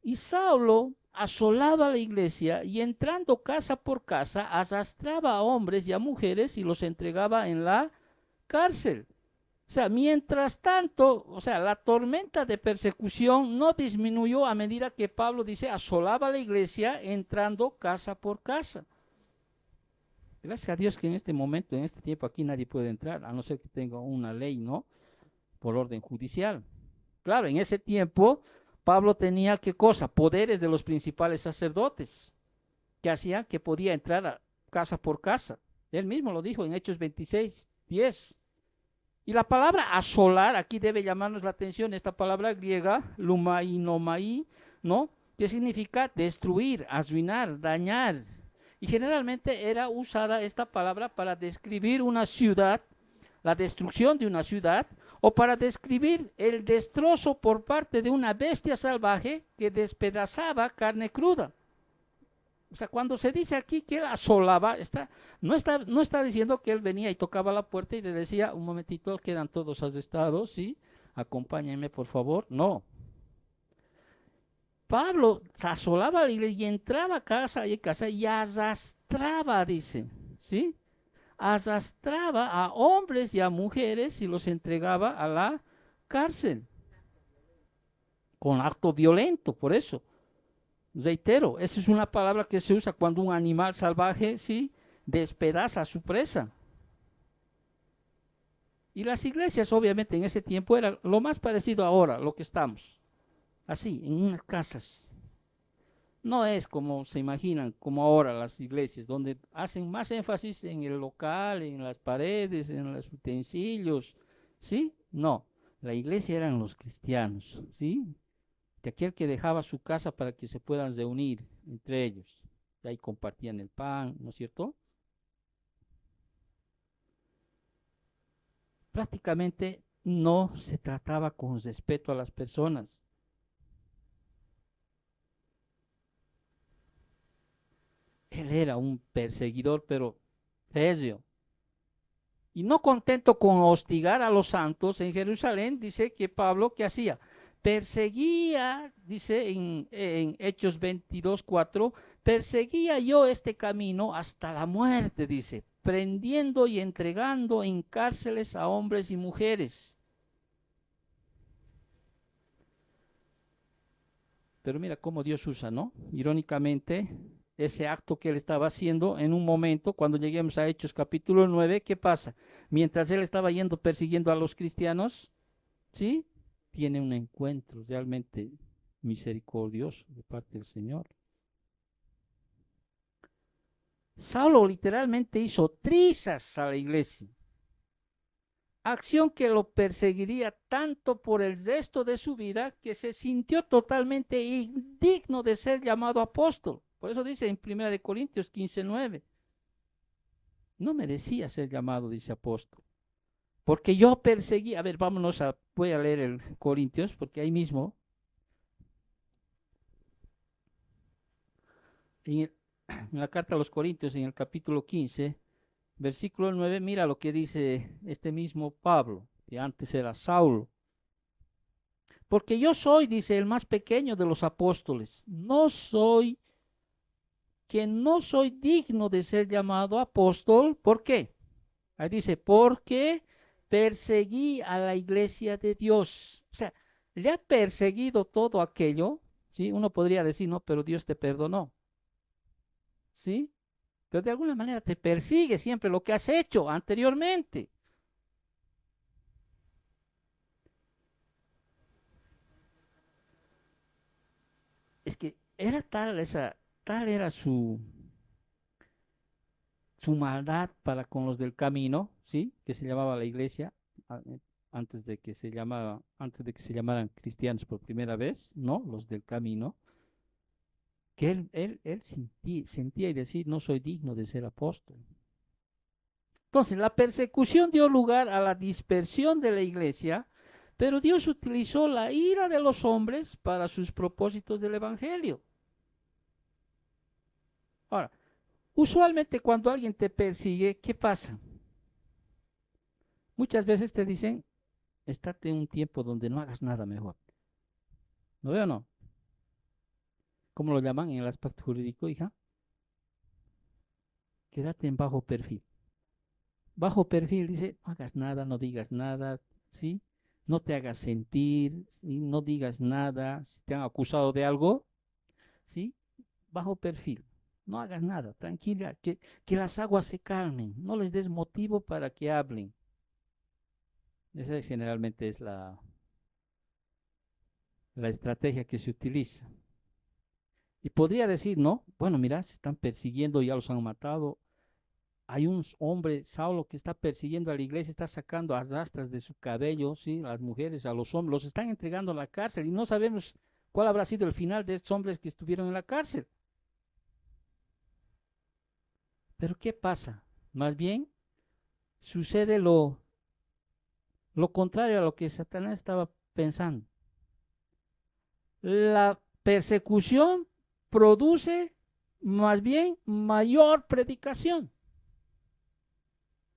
Y Saulo asolaba la iglesia y entrando casa por casa arrastraba a hombres y a mujeres y los entregaba en la cárcel. O sea, mientras tanto, o sea, la tormenta de persecución no disminuyó a medida que Pablo dice asolaba la iglesia entrando casa por casa. Gracias a Dios que en este momento, en este tiempo aquí nadie puede entrar, a no ser que tenga una ley, ¿no? Por orden judicial. Claro, en ese tiempo Pablo tenía qué cosa, poderes de los principales sacerdotes, que hacían que podía entrar a casa por casa. Él mismo lo dijo en Hechos 26:10. Y la palabra asolar aquí debe llamarnos la atención, esta palabra griega, lumainomai, ¿no? Que significa destruir, arruinar, dañar. Y generalmente era usada esta palabra para describir una ciudad, la destrucción de una ciudad, o para describir el destrozo por parte de una bestia salvaje que despedazaba carne cruda. O sea, cuando se dice aquí que él asolaba, no está diciendo que él venía y tocaba la puerta y le decía, un momentito, quedan todos arrestados, ¿sí? Acompáñenme, por favor. No. Pablo asolaba la iglesia y entraba a casa y arrastraba, dice, ¿sí? Arrastraba a hombres y a mujeres y los entregaba a la cárcel. Con acto violento, por eso. Reitero, esa es una palabra que se usa cuando un animal salvaje, sí, despedaza a su presa. Y las iglesias, obviamente, en ese tiempo era lo más parecido ahora, lo que estamos. Así, en unas casas. No es como se imaginan, como ahora las iglesias, donde hacen más énfasis en el local, en las paredes, en los utensilios. ¿Sí? No. La iglesia eran los cristianos. ¿Sí? De aquel que dejaba su casa para que se puedan reunir entre ellos. Y ahí compartían el pan, ¿no es cierto? Prácticamente no se trataba con respeto a las personas. Él era un perseguidor, pero férreo, Y no contento con hostigar a los santos en Jerusalén, dice que Pablo, ¿qué hacía? Perseguía, dice en Hechos 22:4, perseguía yo este camino hasta la muerte, dice, prendiendo y entregando en cárceles a hombres y mujeres. Pero mira cómo Dios usa, ¿no? Irónicamente, ese acto que él estaba haciendo en un momento, cuando lleguemos a Hechos capítulo 9, ¿qué pasa? Mientras él estaba yendo persiguiendo a los cristianos, ¿sí? Tiene un encuentro realmente misericordioso de parte del Señor. Saulo literalmente hizo trizas a la iglesia, acción que lo perseguiría tanto por el resto de su vida que se sintió totalmente indigno de ser llamado apóstol. Por eso dice en 1 Corintios 15:9, no merecía ser llamado, dice apóstol, porque yo perseguí, a ver, voy a leer el Corintios, porque ahí mismo, en la carta a los Corintios, en el capítulo 15, versículo 9, mira lo que dice este mismo Pablo, que antes era Saulo. Porque yo soy, dice, el más pequeño de los apóstoles. No soy digno de ser llamado apóstol. ¿Por qué? Ahí dice, porque perseguí a la iglesia de Dios. O sea, le ha perseguido todo aquello, ¿sí? Uno podría decir, no, pero Dios te perdonó, ¿sí? Pero de alguna manera te persigue siempre lo que has hecho anteriormente. Es que era tal era su maldad para con los del camino, ¿sí? Que se llamaba la iglesia, antes de que se llamaran cristianos por primera vez, ¿no? Los del camino, que él sentía y decía, no soy digno de ser apóstol. Entonces, la persecución dio lugar a la dispersión de la iglesia, pero Dios utilizó la ira de los hombres para sus propósitos del evangelio. Ahora, usualmente cuando alguien te persigue, ¿qué pasa? Muchas veces te dicen, estate en un tiempo donde no hagas nada mejor. ¿No veo o no? ¿Cómo lo llaman en el aspecto jurídico, hija? Quédate en bajo perfil. Bajo perfil dice, no hagas nada, no digas nada, ¿sí? No te hagas sentir, ¿sí? No digas nada. Si te han acusado de algo, ¿sí? Bajo perfil. No hagas nada, tranquila, que las aguas se calmen, no les des motivo para que hablen. Esa generalmente es la estrategia que se utiliza. Y podría decir, no, bueno, mira, se están persiguiendo, ya los han matado. Hay un hombre, Saulo, que está persiguiendo a la iglesia, está sacando a rastras de su cabello, ¿sí? A las mujeres, a los hombres, los están entregando a la cárcel y no sabemos cuál habrá sido el final de estos hombres que estuvieron en la cárcel. Pero ¿qué pasa? Más bien sucede lo contrario a lo que Satanás estaba pensando. La persecución produce más bien mayor predicación.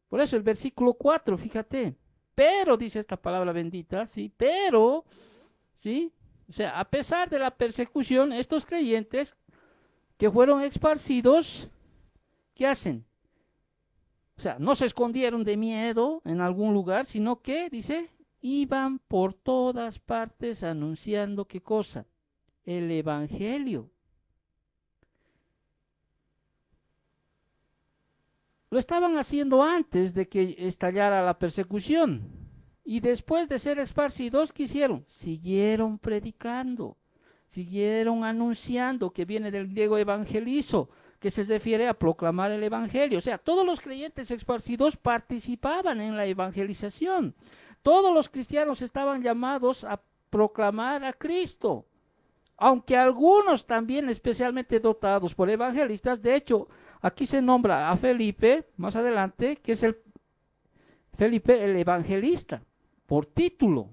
Por eso el versículo 4, fíjate, pero dice esta palabra bendita, ¿sí? Pero, ¿sí? O sea, a pesar de la persecución, estos creyentes que fueron esparcidos, ¿qué hacen? O sea, no se escondieron de miedo en algún lugar, sino que, dice, iban por todas partes anunciando qué cosa, el evangelio. Lo estaban haciendo antes de que estallara la persecución. Y después de ser esparcidos, ¿qué hicieron? Siguieron predicando, siguieron anunciando, que viene del griego evangelizo, que se refiere a proclamar el evangelio. O sea, todos los creyentes esparcidos participaban en la evangelización. Todos los cristianos estaban llamados a proclamar a Cristo. Aunque algunos también especialmente dotados por evangelistas, de hecho, aquí se nombra a Felipe, más adelante, que es Felipe el evangelista, por título.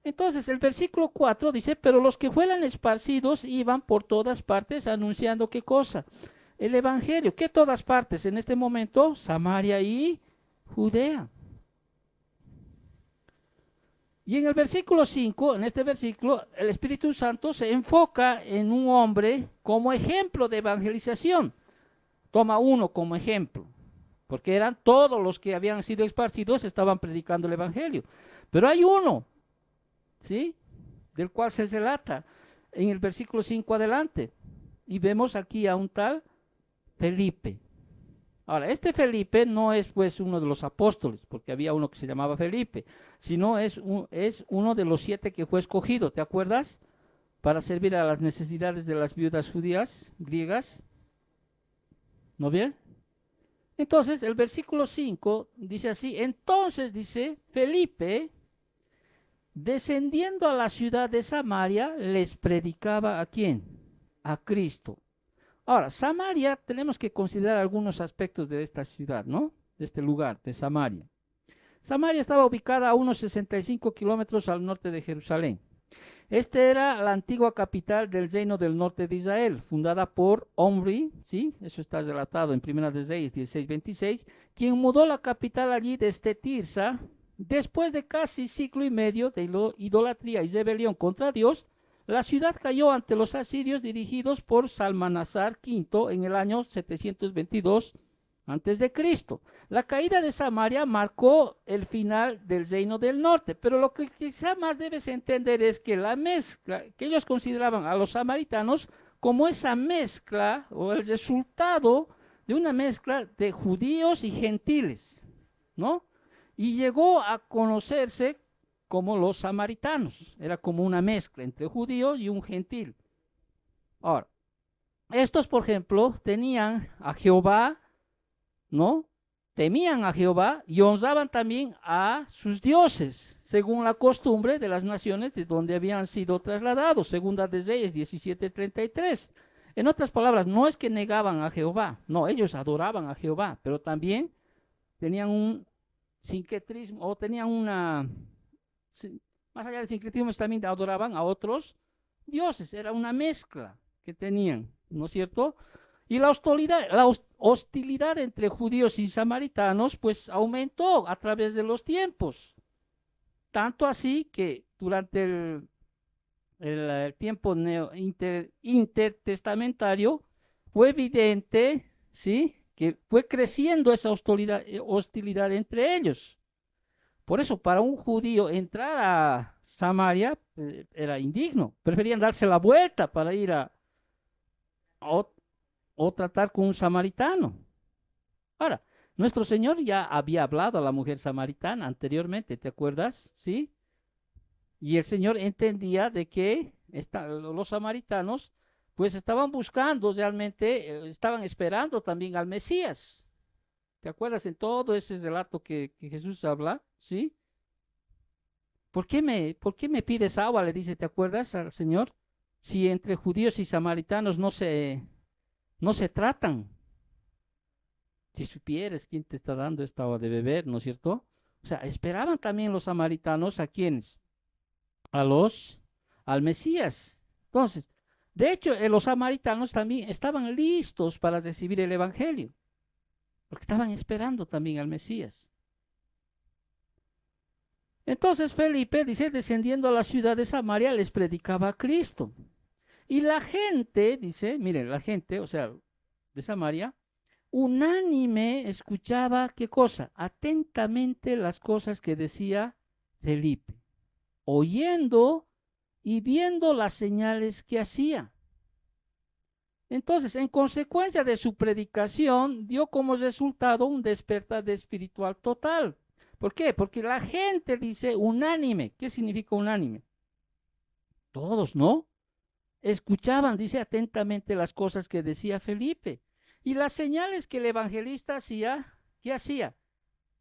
Entonces el versículo 4 dice, pero los que fueran esparcidos iban por todas partes anunciando qué cosa, el evangelio. ¿Qué todas partes en este momento? Samaria y Judea. Y en el versículo 5, en este versículo, el Espíritu Santo se enfoca en un hombre como ejemplo de evangelización. Toma uno como ejemplo, porque eran todos los que habían sido esparcidos, estaban predicando el Evangelio. Pero hay uno, ¿sí? Del cual se relata en el versículo 5 adelante. Y vemos aquí a un tal Felipe. Ahora, este Felipe no es pues uno de los apóstoles, porque había uno que se llamaba Felipe, sino es uno de los 7 que fue escogido, ¿te acuerdas? Para servir a las necesidades de las viudas judías, griegas, ¿no bien? Entonces, el versículo 5 dice así, entonces dice, Felipe, descendiendo a la ciudad de Samaria, les predicaba ¿a quién? A Cristo. Ahora, Samaria, tenemos que considerar algunos aspectos de esta ciudad, ¿no? De este lugar, de Samaria. Samaria estaba ubicada a unos 65 kilómetros al norte de Jerusalén. Esta era la antigua capital del reino del norte de Israel, fundada por Omri, ¿sí? Eso está relatado en Primera de Reyes 16:26, quien mudó la capital allí desde Tirsa, después de casi siglo y medio de idolatría y rebelión contra Dios. La ciudad cayó ante los asirios dirigidos por Salmanasar V en el año 722 antes de Cristo. La caída de Samaria marcó el final del reino del norte, pero lo que quizá más debes entender es que la mezcla, que ellos consideraban a los samaritanos como esa mezcla o el resultado de una mezcla de judíos y gentiles, ¿no? Y llegó a conocerse como los samaritanos, era como una mezcla entre judío y un gentil. Ahora, estos, por ejemplo, tenían a Jehová, ¿no? Temían a Jehová y honraban también a sus dioses, según la costumbre de las naciones de donde habían sido trasladados, Segunda de Reyes 17:33. En otras palabras, no es que negaban a Jehová, no, ellos adoraban a Jehová, pero también tenían un sincretismo, o tenían una, más allá del sincretismo, también adoraban a otros dioses, era una mezcla que tenían, ¿no es cierto? Y la hostilidad entre judíos y samaritanos pues aumentó a través de los tiempos. Tanto así que durante el tiempo intertestamentario fue evidente, ¿sí? Que fue creciendo esa hostilidad entre ellos. Por eso, para un judío entrar a Samaria era indigno. Preferían darse la vuelta para ir a o tratar con un samaritano. Ahora, nuestro Señor ya había hablado a la mujer samaritana anteriormente, ¿te acuerdas? ¿Sí? Y el Señor entendía de que los samaritanos pues estaban buscando realmente, estaban esperando también al Mesías. ¿Te acuerdas en todo ese relato que Jesús habla? ¿Sí? ¿Por qué me pides agua? Le dice, ¿te acuerdas al Señor? Si entre judíos y samaritanos no se tratan. Si supieres quién te está dando esta agua de beber, ¿no es cierto? O sea, esperaban también los samaritanos a quienes, al Mesías. Entonces, de hecho, los samaritanos también estaban listos para recibir el Evangelio, porque estaban esperando también al Mesías. Entonces Felipe, dice, descendiendo a la ciudad de Samaria, les predicaba a Cristo. Y la gente, dice, miren, la gente, o sea, de Samaria, unánime escuchaba, ¿qué cosa? Atentamente las cosas que decía Felipe, oyendo y viendo las señales que hacía. Entonces, en consecuencia de su predicación, dio como resultado un despertar espiritual total. ¿Por qué? Porque la gente dice unánime. ¿Qué significa unánime? Todos, ¿no? Escuchaban, dice atentamente las cosas que decía Felipe. Y las señales que el evangelista hacía, ¿qué hacía?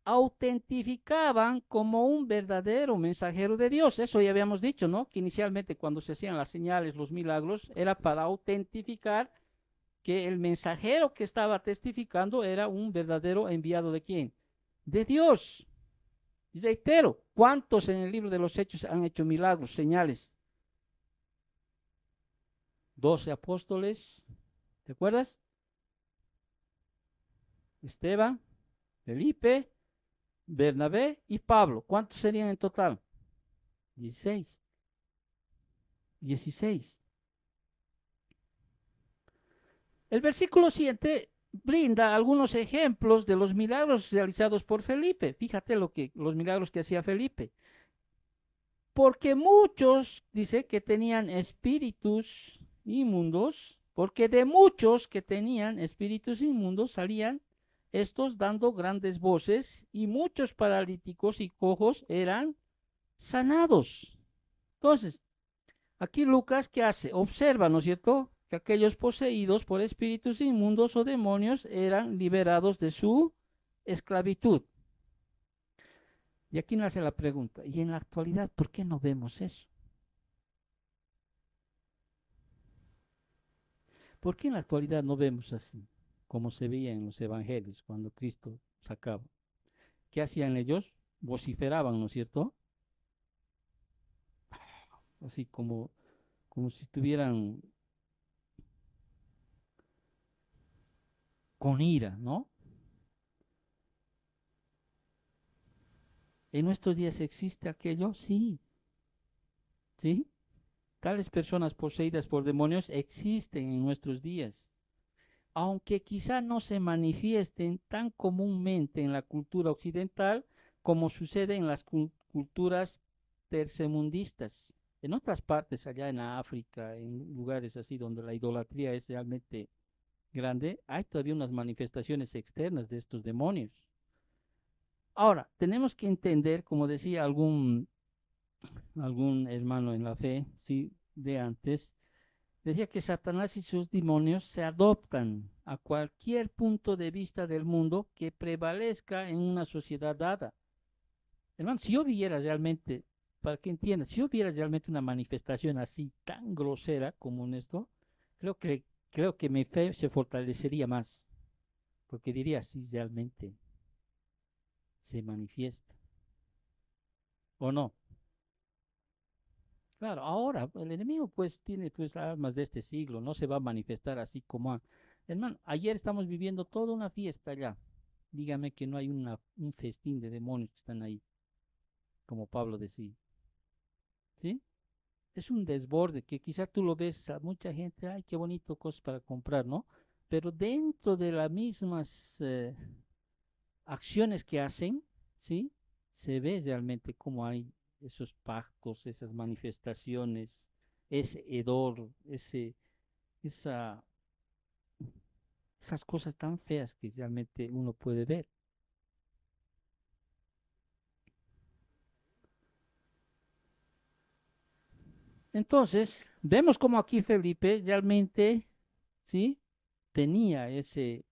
Autentificaban como un verdadero mensajero de Dios. Eso ya habíamos dicho, ¿no? Que inicialmente cuando se hacían las señales, los milagros, era para autentificar que el mensajero que estaba testificando era un verdadero enviado de quién? De Dios. Y reitero, ¿cuántos en el libro de los Hechos han hecho milagros, señales? 12 apóstoles, ¿te acuerdas? Esteban, Felipe, Bernabé y Pablo. ¿Cuántos serían en total? 16. 16. El versículo 7 brinda algunos ejemplos de los milagros realizados por Felipe. Fíjate los milagros que hacía Felipe. Porque muchos, dice, que tenían espíritus inmundos, porque de muchos que tenían espíritus inmundos salían estos dando grandes voces, y muchos paralíticos y cojos eran sanados. Entonces, aquí Lucas, ¿qué hace? Observa, ¿no es cierto?, que aquellos poseídos por espíritus inmundos o demonios eran liberados de su esclavitud. Y aquí nace la pregunta, ¿y en la actualidad por qué no vemos eso? ¿Por qué en la actualidad no vemos así, como se veía en los evangelios cuando Cristo sacaba? ¿Qué hacían ellos? Vociferaban, ¿no es cierto? Así como si estuvieran con ira, ¿no? ¿En nuestros días existe aquello? Sí, sí. Tales personas poseídas por demonios existen en nuestros días, aunque quizá no se manifiesten tan comúnmente en la cultura occidental como sucede en las culturas tercermundistas. En otras partes, allá en África, en lugares así donde la idolatría es realmente grande, hay todavía unas manifestaciones externas de estos demonios. Ahora, tenemos que entender, como decía algún hermano en la fe, sí, de antes, decía que Satanás y sus demonios se adoptan a cualquier punto de vista del mundo que prevalezca en una sociedad dada. Hermano, si yo viera realmente, para que entiendas, si yo viera realmente una manifestación así tan grosera como en esto, creo que mi fe se fortalecería más, porque diría, si realmente se manifiesta, ¿o no? Claro, ahora el enemigo pues tiene pues armas de este siglo, no se va a manifestar así como hermano, ayer estamos viviendo toda una fiesta allá. Dígame que no hay un festín de demonios que están ahí, como Pablo decía. ¿Sí? Es un desborde que quizá tú lo ves a mucha gente, ay, qué bonito cosas para comprar, ¿no? Pero dentro de las mismas acciones que hacen, ¿sí? Se ve realmente cómo hay esos pactos, esas manifestaciones, ese hedor, esa, esas cosas tan feas que realmente uno puede ver. Entonces, vemos como aquí Felipe realmente, ¿sí? Tenía ese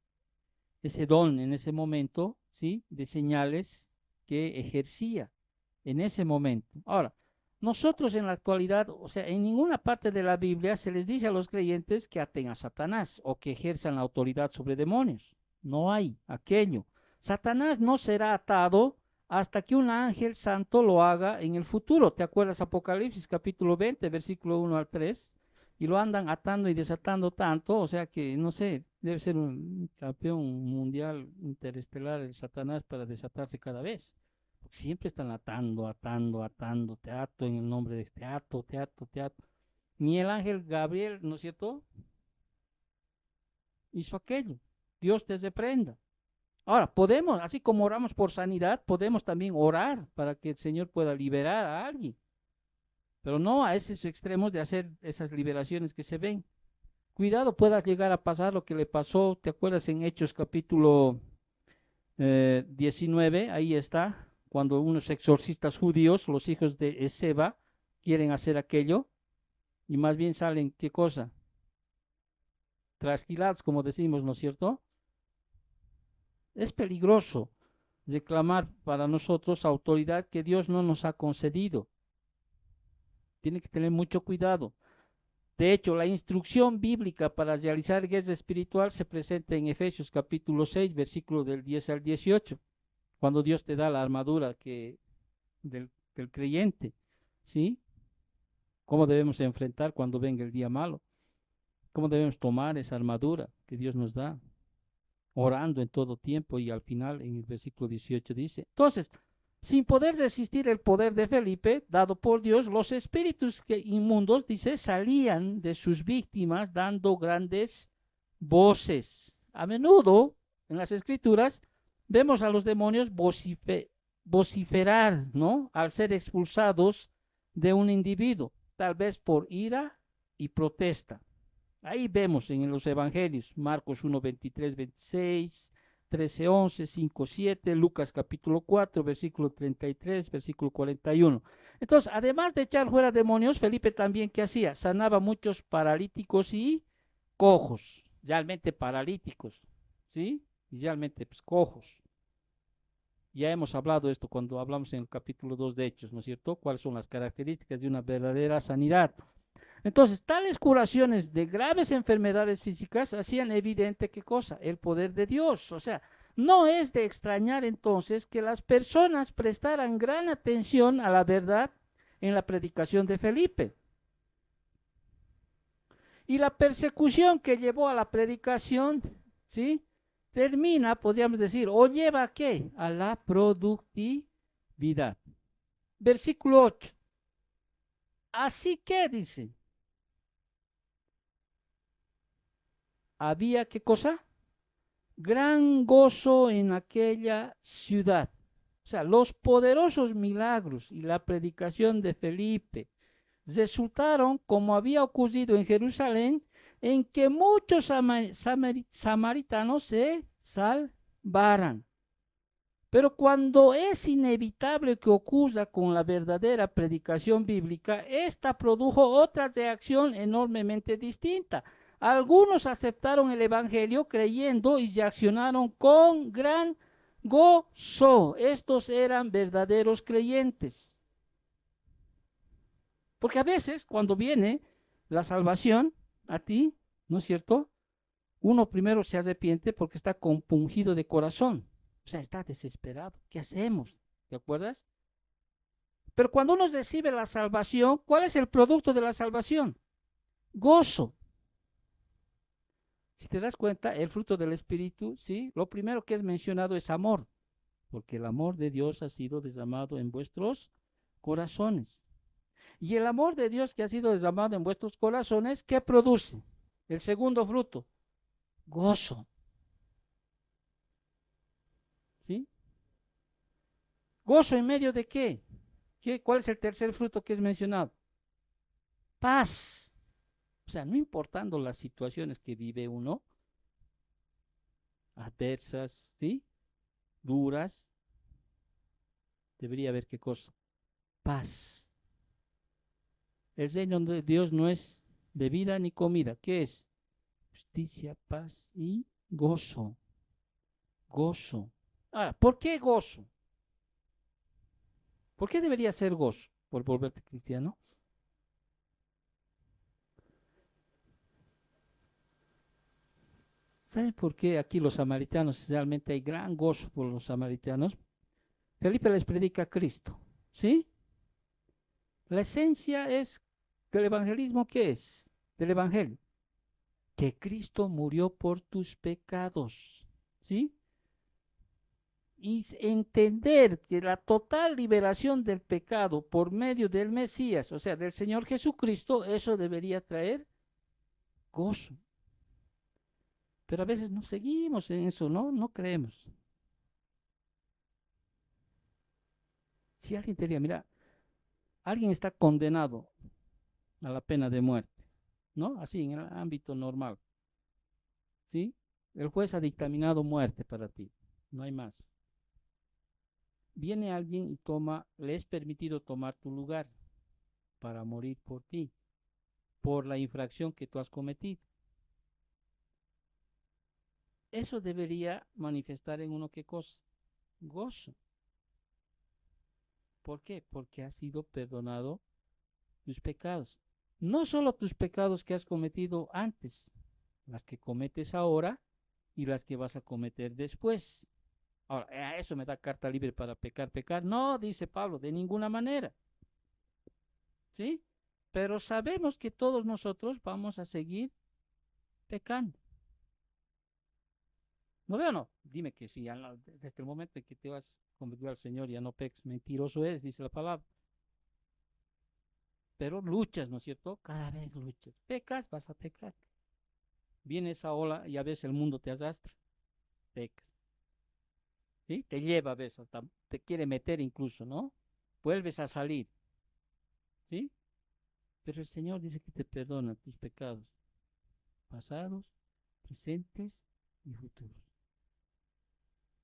don en ese momento, ¿sí? De señales que ejercía en ese momento. Ahora, nosotros en la actualidad, o sea, en ninguna parte de la Biblia se les dice a los creyentes que aten a Satanás o que ejerzan la autoridad sobre demonios. No hay aquello. Satanás no será atado hasta que un ángel santo lo haga en el futuro. ¿Te acuerdas Apocalipsis capítulo 20, versículo 1 al 3? Y lo andan atando y desatando tanto, o sea que, no sé, debe ser un campeón mundial interestelar el Satanás para desatarse cada vez. Porque siempre están atando, atando, atando, te ato en el nombre de este ato, te ato, te ato. Ni el ángel Gabriel, ¿no es cierto?, hizo aquello. Dios te reprenda. Ahora, podemos, así como oramos por sanidad, podemos también orar para que el Señor pueda liberar a alguien, pero no a esos extremos de hacer esas liberaciones que se ven. Cuidado, puedas llegar a pasar lo que le pasó, ¿te acuerdas en Hechos capítulo 19? Ahí está, cuando unos exorcistas judíos, los hijos de Eseba, quieren hacer aquello, y más bien salen, ¿qué cosa? Trasquilados, como decimos, ¿no es cierto? Es peligroso reclamar para nosotros autoridad que Dios no nos ha concedido. Tiene que tener mucho cuidado. De hecho, la instrucción bíblica para realizar guerra espiritual se presenta en Efesios capítulo 6, versículo del 10 al 18, cuando Dios te da la armadura del creyente, ¿sí? ¿Cómo debemos enfrentar cuando venga el día malo? ¿Cómo debemos tomar esa armadura que Dios nos da? orando en todo tiempo, y al final en el versículo 18 dice, entonces, sin poder resistir el poder de Felipe, dado por Dios, los espíritus inmundos, dice, salían de sus víctimas dando grandes voces. A menudo en las escrituras vemos a los demonios vociferar, ¿no? Al ser expulsados de un individuo, tal vez por ira y protesta. Ahí vemos en los evangelios, Marcos 1, 23, 26, 13, 11, 5, 7, Lucas capítulo 4, versículo 33, versículo 41. Entonces, además de echar fuera demonios, Felipe también, ¿qué hacía? Sanaba muchos paralíticos y cojos, realmente paralíticos, ¿sí? Y realmente pues, cojos. Ya hemos hablado de esto cuando hablamos en el capítulo 2 de Hechos, ¿no es cierto? ¿Cuáles son las características de una verdadera sanidad? Entonces, tales curaciones de graves enfermedades físicas hacían evidente qué cosa, el poder de Dios. O sea, no es de extrañar entonces que las personas prestaran gran atención a la verdad en la predicación de Felipe. Y la persecución que llevó a la predicación, ¿sí? Termina, podríamos decir, o lleva a qué? A la productividad. Versículo 8. Así que dice, había qué cosa? Gran gozo en aquella ciudad. O sea, los poderosos milagros y la predicación de Felipe resultaron, como había ocurrido en Jerusalén, en que muchos samaritanos se salvaran. Pero cuando es inevitable que ocurra con la verdadera predicación bíblica, esta produjo otra reacción enormemente distinta. Algunos aceptaron el Evangelio creyendo y reaccionaron con gran gozo. Estos eran verdaderos creyentes. Porque a veces cuando viene la salvación a ti, ¿no es cierto? Uno primero se arrepiente porque está compungido de corazón. O sea, está desesperado. ¿Qué hacemos? ¿Te acuerdas? Pero cuando uno recibe la salvación, ¿cuál es el producto de la salvación? Gozo. Si te das cuenta, el fruto del Espíritu, ¿sí? Lo primero que es mencionado es amor, porque el amor de Dios ha sido derramado en vuestros corazones. Y el amor de Dios que ha sido derramado en vuestros corazones, ¿qué produce? El segundo fruto, gozo. ¿Sí? ¿Gozo en medio de qué? ¿Cuál es el tercer fruto que es mencionado? Paz. O sea, no importando las situaciones que vive uno, adversas, ¿sí? Duras, debería haber qué cosa. Paz. El reino de Dios no es bebida ni comida. ¿Qué es? Justicia, paz y gozo. Gozo. Ahora, ¿por qué gozo? ¿Por qué debería ser gozo? ¿Por volverte cristiano? ¿Saben por qué aquí los samaritanos, realmente hay gran gozo por los samaritanos? Felipe les predica a Cristo, ¿sí? La esencia es del evangelismo, ¿qué es? Del evangelio. Que Cristo murió por tus pecados, ¿sí? Y entender que la total liberación del pecado por medio del Mesías, o sea, del Señor Jesucristo, eso debería traer gozo. Pero a veces no seguimos en eso, ¿no? No creemos. Si alguien te diría, mira, alguien está condenado a la pena de muerte, ¿no? Así, en el ámbito normal, ¿sí? El juez ha dictaminado muerte para ti, no hay más. Viene alguien y le es permitido tomar tu lugar para morir por ti, por la infracción que tú has cometido. Eso debería manifestar en uno qué cosa, gozo. ¿Por qué? Porque has sido perdonado tus pecados. No solo tus pecados que has cometido antes, las que cometes ahora y las que vas a cometer después. Ahora, eso me da carta libre para pecar. No, dice Pablo, de ninguna manera. ¿Sí? Pero sabemos que todos nosotros vamos a seguir pecando. ¿No veo o no? Dime que sí, desde el momento en que te vas convertido al Señor ya no peques, mentiroso eres, dice la palabra. Pero luchas, ¿no es cierto? Cada vez luchas. Pecas, vas a pecar. Viene esa ola y a veces el mundo te arrastra, pecas. ¿Sí? Te lleva a veces, te quiere meter incluso, ¿no? Vuelves a salir, ¿sí? Pero el Señor dice que te perdona tus pecados, pasados, presentes y futuros.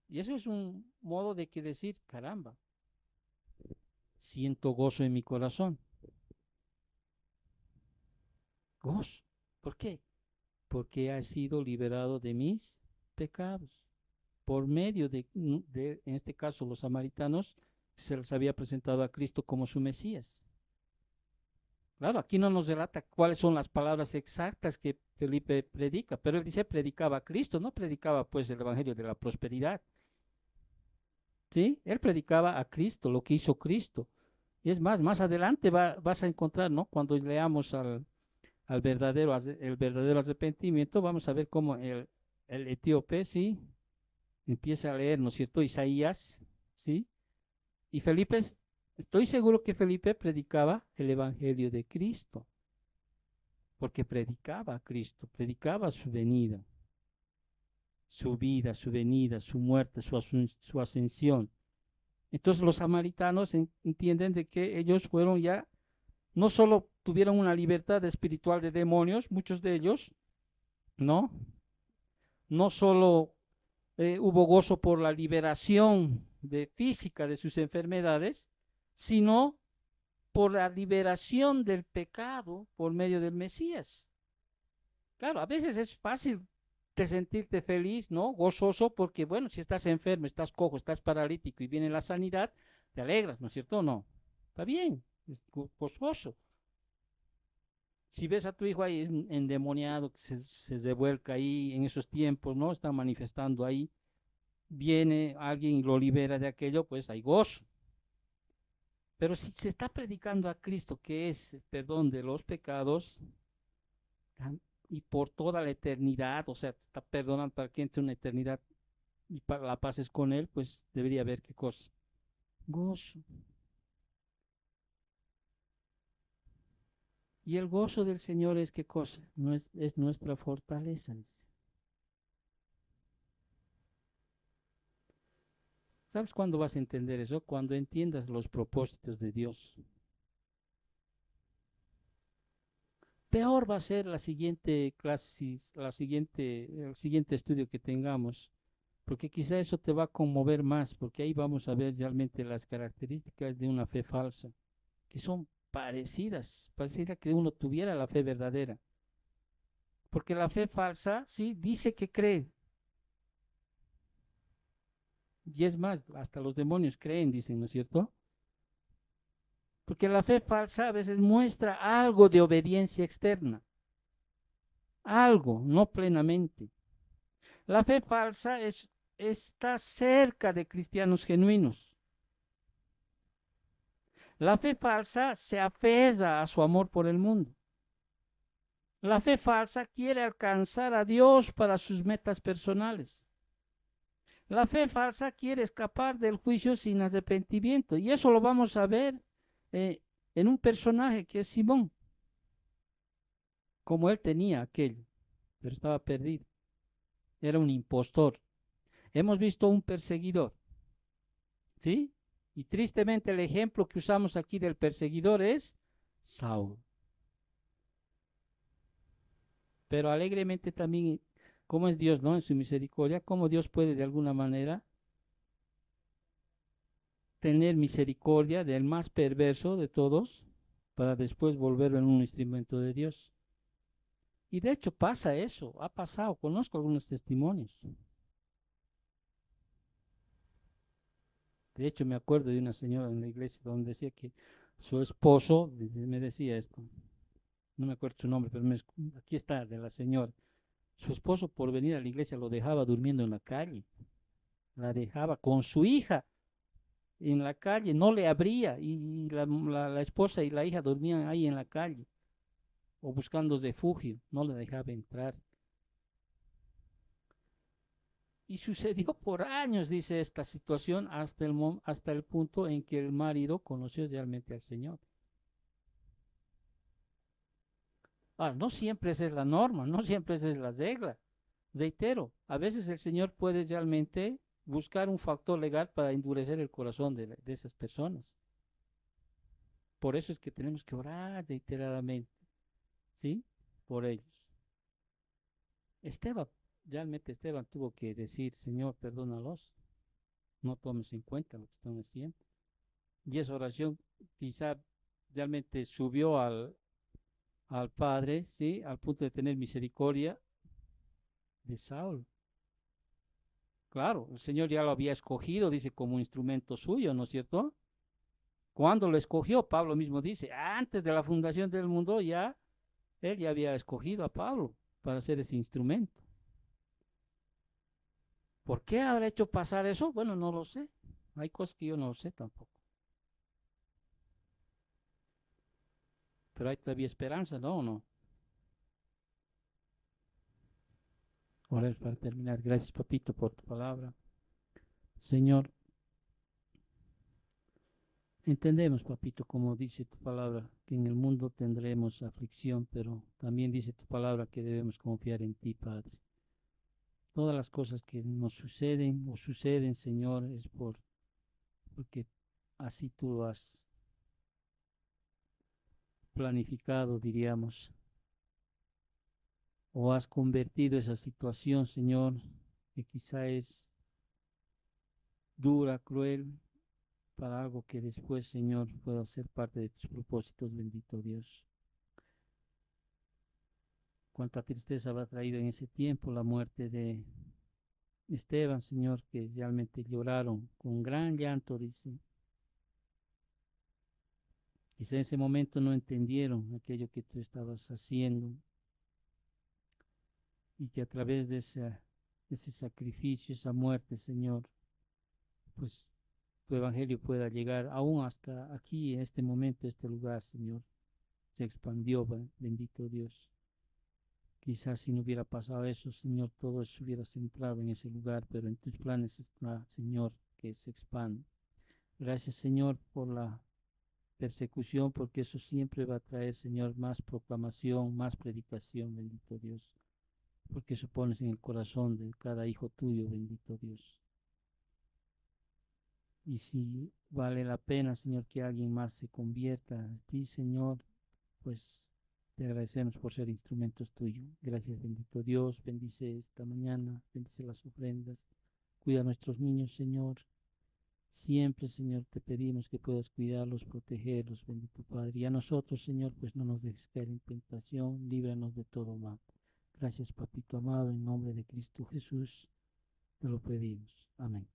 Y eso es un modo de que decir, caramba, siento gozo en mi corazón. Gozo. ¿Por qué? Porque ha sido liberado de mis pecados. Por medio en este caso, los samaritanos, se les había presentado a Cristo como su Mesías. Claro, aquí no nos relata cuáles son las palabras exactas que Felipe predica, pero él dice predicaba a Cristo, no predicaba pues el Evangelio de la prosperidad. ¿Sí? Él predicaba a Cristo, lo que hizo Cristo. Y es más adelante vas a encontrar, ¿no? Cuando leamos el verdadero arrepentimiento, vamos a ver cómo el etíope, ¿sí? Empieza a leer, ¿no es cierto? Isaías, ¿sí? Y Felipe, estoy seguro que Felipe predicaba el Evangelio de Cristo, porque predicaba a Cristo, predicaba su venida, su vida, su venida, su muerte, su ascensión. Entonces los samaritanos entienden de que ellos fueron ya, no solo tuvieron una libertad espiritual de demonios, muchos de ellos, ¿no? No solo hubo gozo por la liberación física de sus enfermedades, sino por la liberación del pecado por medio del Mesías. Claro, a veces es fácil de sentirte feliz, ¿no? Gozoso, porque bueno, si estás enfermo, estás cojo, estás paralítico y viene la sanidad, te alegras, ¿no es cierto? No, está bien, es gozoso. Si ves a tu hijo ahí endemoniado, que se revuelca ahí en esos tiempos, ¿no? Está manifestando ahí, viene alguien y lo libera de aquello, pues hay gozo. Pero si se está predicando a Cristo, que es perdón de los pecados, y por toda la eternidad, o sea, te está perdonando para que entre una eternidad y para la paz es con Él, pues debería haber qué cosa. Gozo. Y el gozo del Señor es qué cosa, no es nuestra fortaleza. ¿Sabes cuándo vas a entender eso? Cuando entiendas los propósitos de Dios. Peor va a ser la siguiente clase, el siguiente estudio que tengamos, porque quizá eso te va a conmover más, porque ahí vamos a ver realmente las características de una fe falsa, que son pareciera que uno tuviera la fe verdadera, porque la fe falsa, sí, dice que cree, y es más, hasta los demonios creen, dicen, ¿no es cierto? Porque la fe falsa a veces muestra algo de obediencia externa, algo, no plenamente. La fe falsa está cerca de cristianos genuinos. La fe falsa se aferra a su amor por el mundo. La fe falsa quiere alcanzar a Dios para sus metas personales. La fe falsa quiere escapar del juicio sin arrepentimiento. Y eso lo vamos a ver eh, en un personaje que es Simón, como él tenía aquello, pero estaba perdido. Era un impostor. Hemos visto un perseguidor, ¿sí? Y tristemente el ejemplo que usamos aquí del perseguidor es Saúl. Pero alegremente también, como es Dios, ¿no? En su misericordia, cómo Dios puede de alguna manera tener misericordia del más perverso de todos para después volverlo en un instrumento de Dios. Y de hecho pasa eso, ha pasado, conozco algunos testimonios. De hecho me acuerdo de una señora en la iglesia donde decía que su esposo, me decía esto, no me acuerdo su nombre, pero aquí está, de la señora. Su esposo por venir a la iglesia lo dejaba durmiendo en la calle, la dejaba con su hija en la calle, no le abría y la esposa y la hija dormían ahí en la calle o buscando refugio, no le dejaba entrar. Y sucedió por años, dice esta situación, hasta el punto en que el marido conoció realmente al Señor. Ahora, no siempre esa es la norma, no siempre esa es la regla. Reitero, a veces el Señor puede realmente buscar un factor legal para endurecer el corazón de esas personas. Por eso es que tenemos que orar reiteradamente, ¿sí? Por ellos. Esteban, realmente Esteban tuvo que decir, Señor, perdónalos, no tomes en cuenta lo que están haciendo. Y esa oración quizá realmente subió al Padre, ¿sí? Al punto de tener misericordia de Saúl. Claro, el Señor ya lo había escogido, dice, como instrumento suyo, ¿no es cierto? Cuando lo escogió, Pablo mismo dice, antes de la fundación del mundo ya, él ya había escogido a Pablo para ser ese instrumento. ¿Por qué habrá hecho pasar eso? Bueno, no lo sé. Hay cosas que yo no lo sé tampoco. Pero hay todavía esperanza, ¿no? ¿O no? Ahora para terminar, gracias, papito, por tu palabra. Señor, entendemos, papito, como dice tu palabra, que en el mundo tendremos aflicción, pero también dice tu palabra que debemos confiar en ti, Padre. Todas las cosas que nos suceden o suceden, Señor, es porque así tú lo has planificado, diríamos, o has convertido esa situación, Señor, que quizá es dura, cruel, para algo que después, Señor, pueda ser parte de tus propósitos, bendito Dios. Cuánta tristeza habrá traído en ese tiempo la muerte de Esteban, Señor, que realmente lloraron con gran llanto, dice. Quizá en ese momento no entendieron aquello que tú estabas haciendo y que a través de ese sacrificio, esa muerte, Señor, pues tu evangelio pueda llegar aún hasta aquí, en este momento, este lugar, Señor. Se expandió, bendito Dios. Quizás si no hubiera pasado eso, Señor, todo se hubiera centrado en ese lugar, pero en tus planes está, Señor, que se expande. Gracias, Señor, por la persecución, porque eso siempre va a traer, Señor, más proclamación, más predicación, bendito Dios, porque eso pones en el corazón de cada hijo tuyo, bendito Dios. Y si vale la pena, Señor, que alguien más se convierta a ti, Señor, pues te agradecemos por ser instrumentos tuyos. Gracias, bendito Dios. Bendice esta mañana, bendice las ofrendas. Cuida a nuestros niños, Señor. Siempre, Señor, te pedimos que puedas cuidarlos, protegerlos, bendito Padre. Y a nosotros, Señor, pues no nos dejes caer en tentación, líbranos de todo mal. Gracias, Papito amado, en nombre de Cristo Jesús, te lo pedimos. Amén.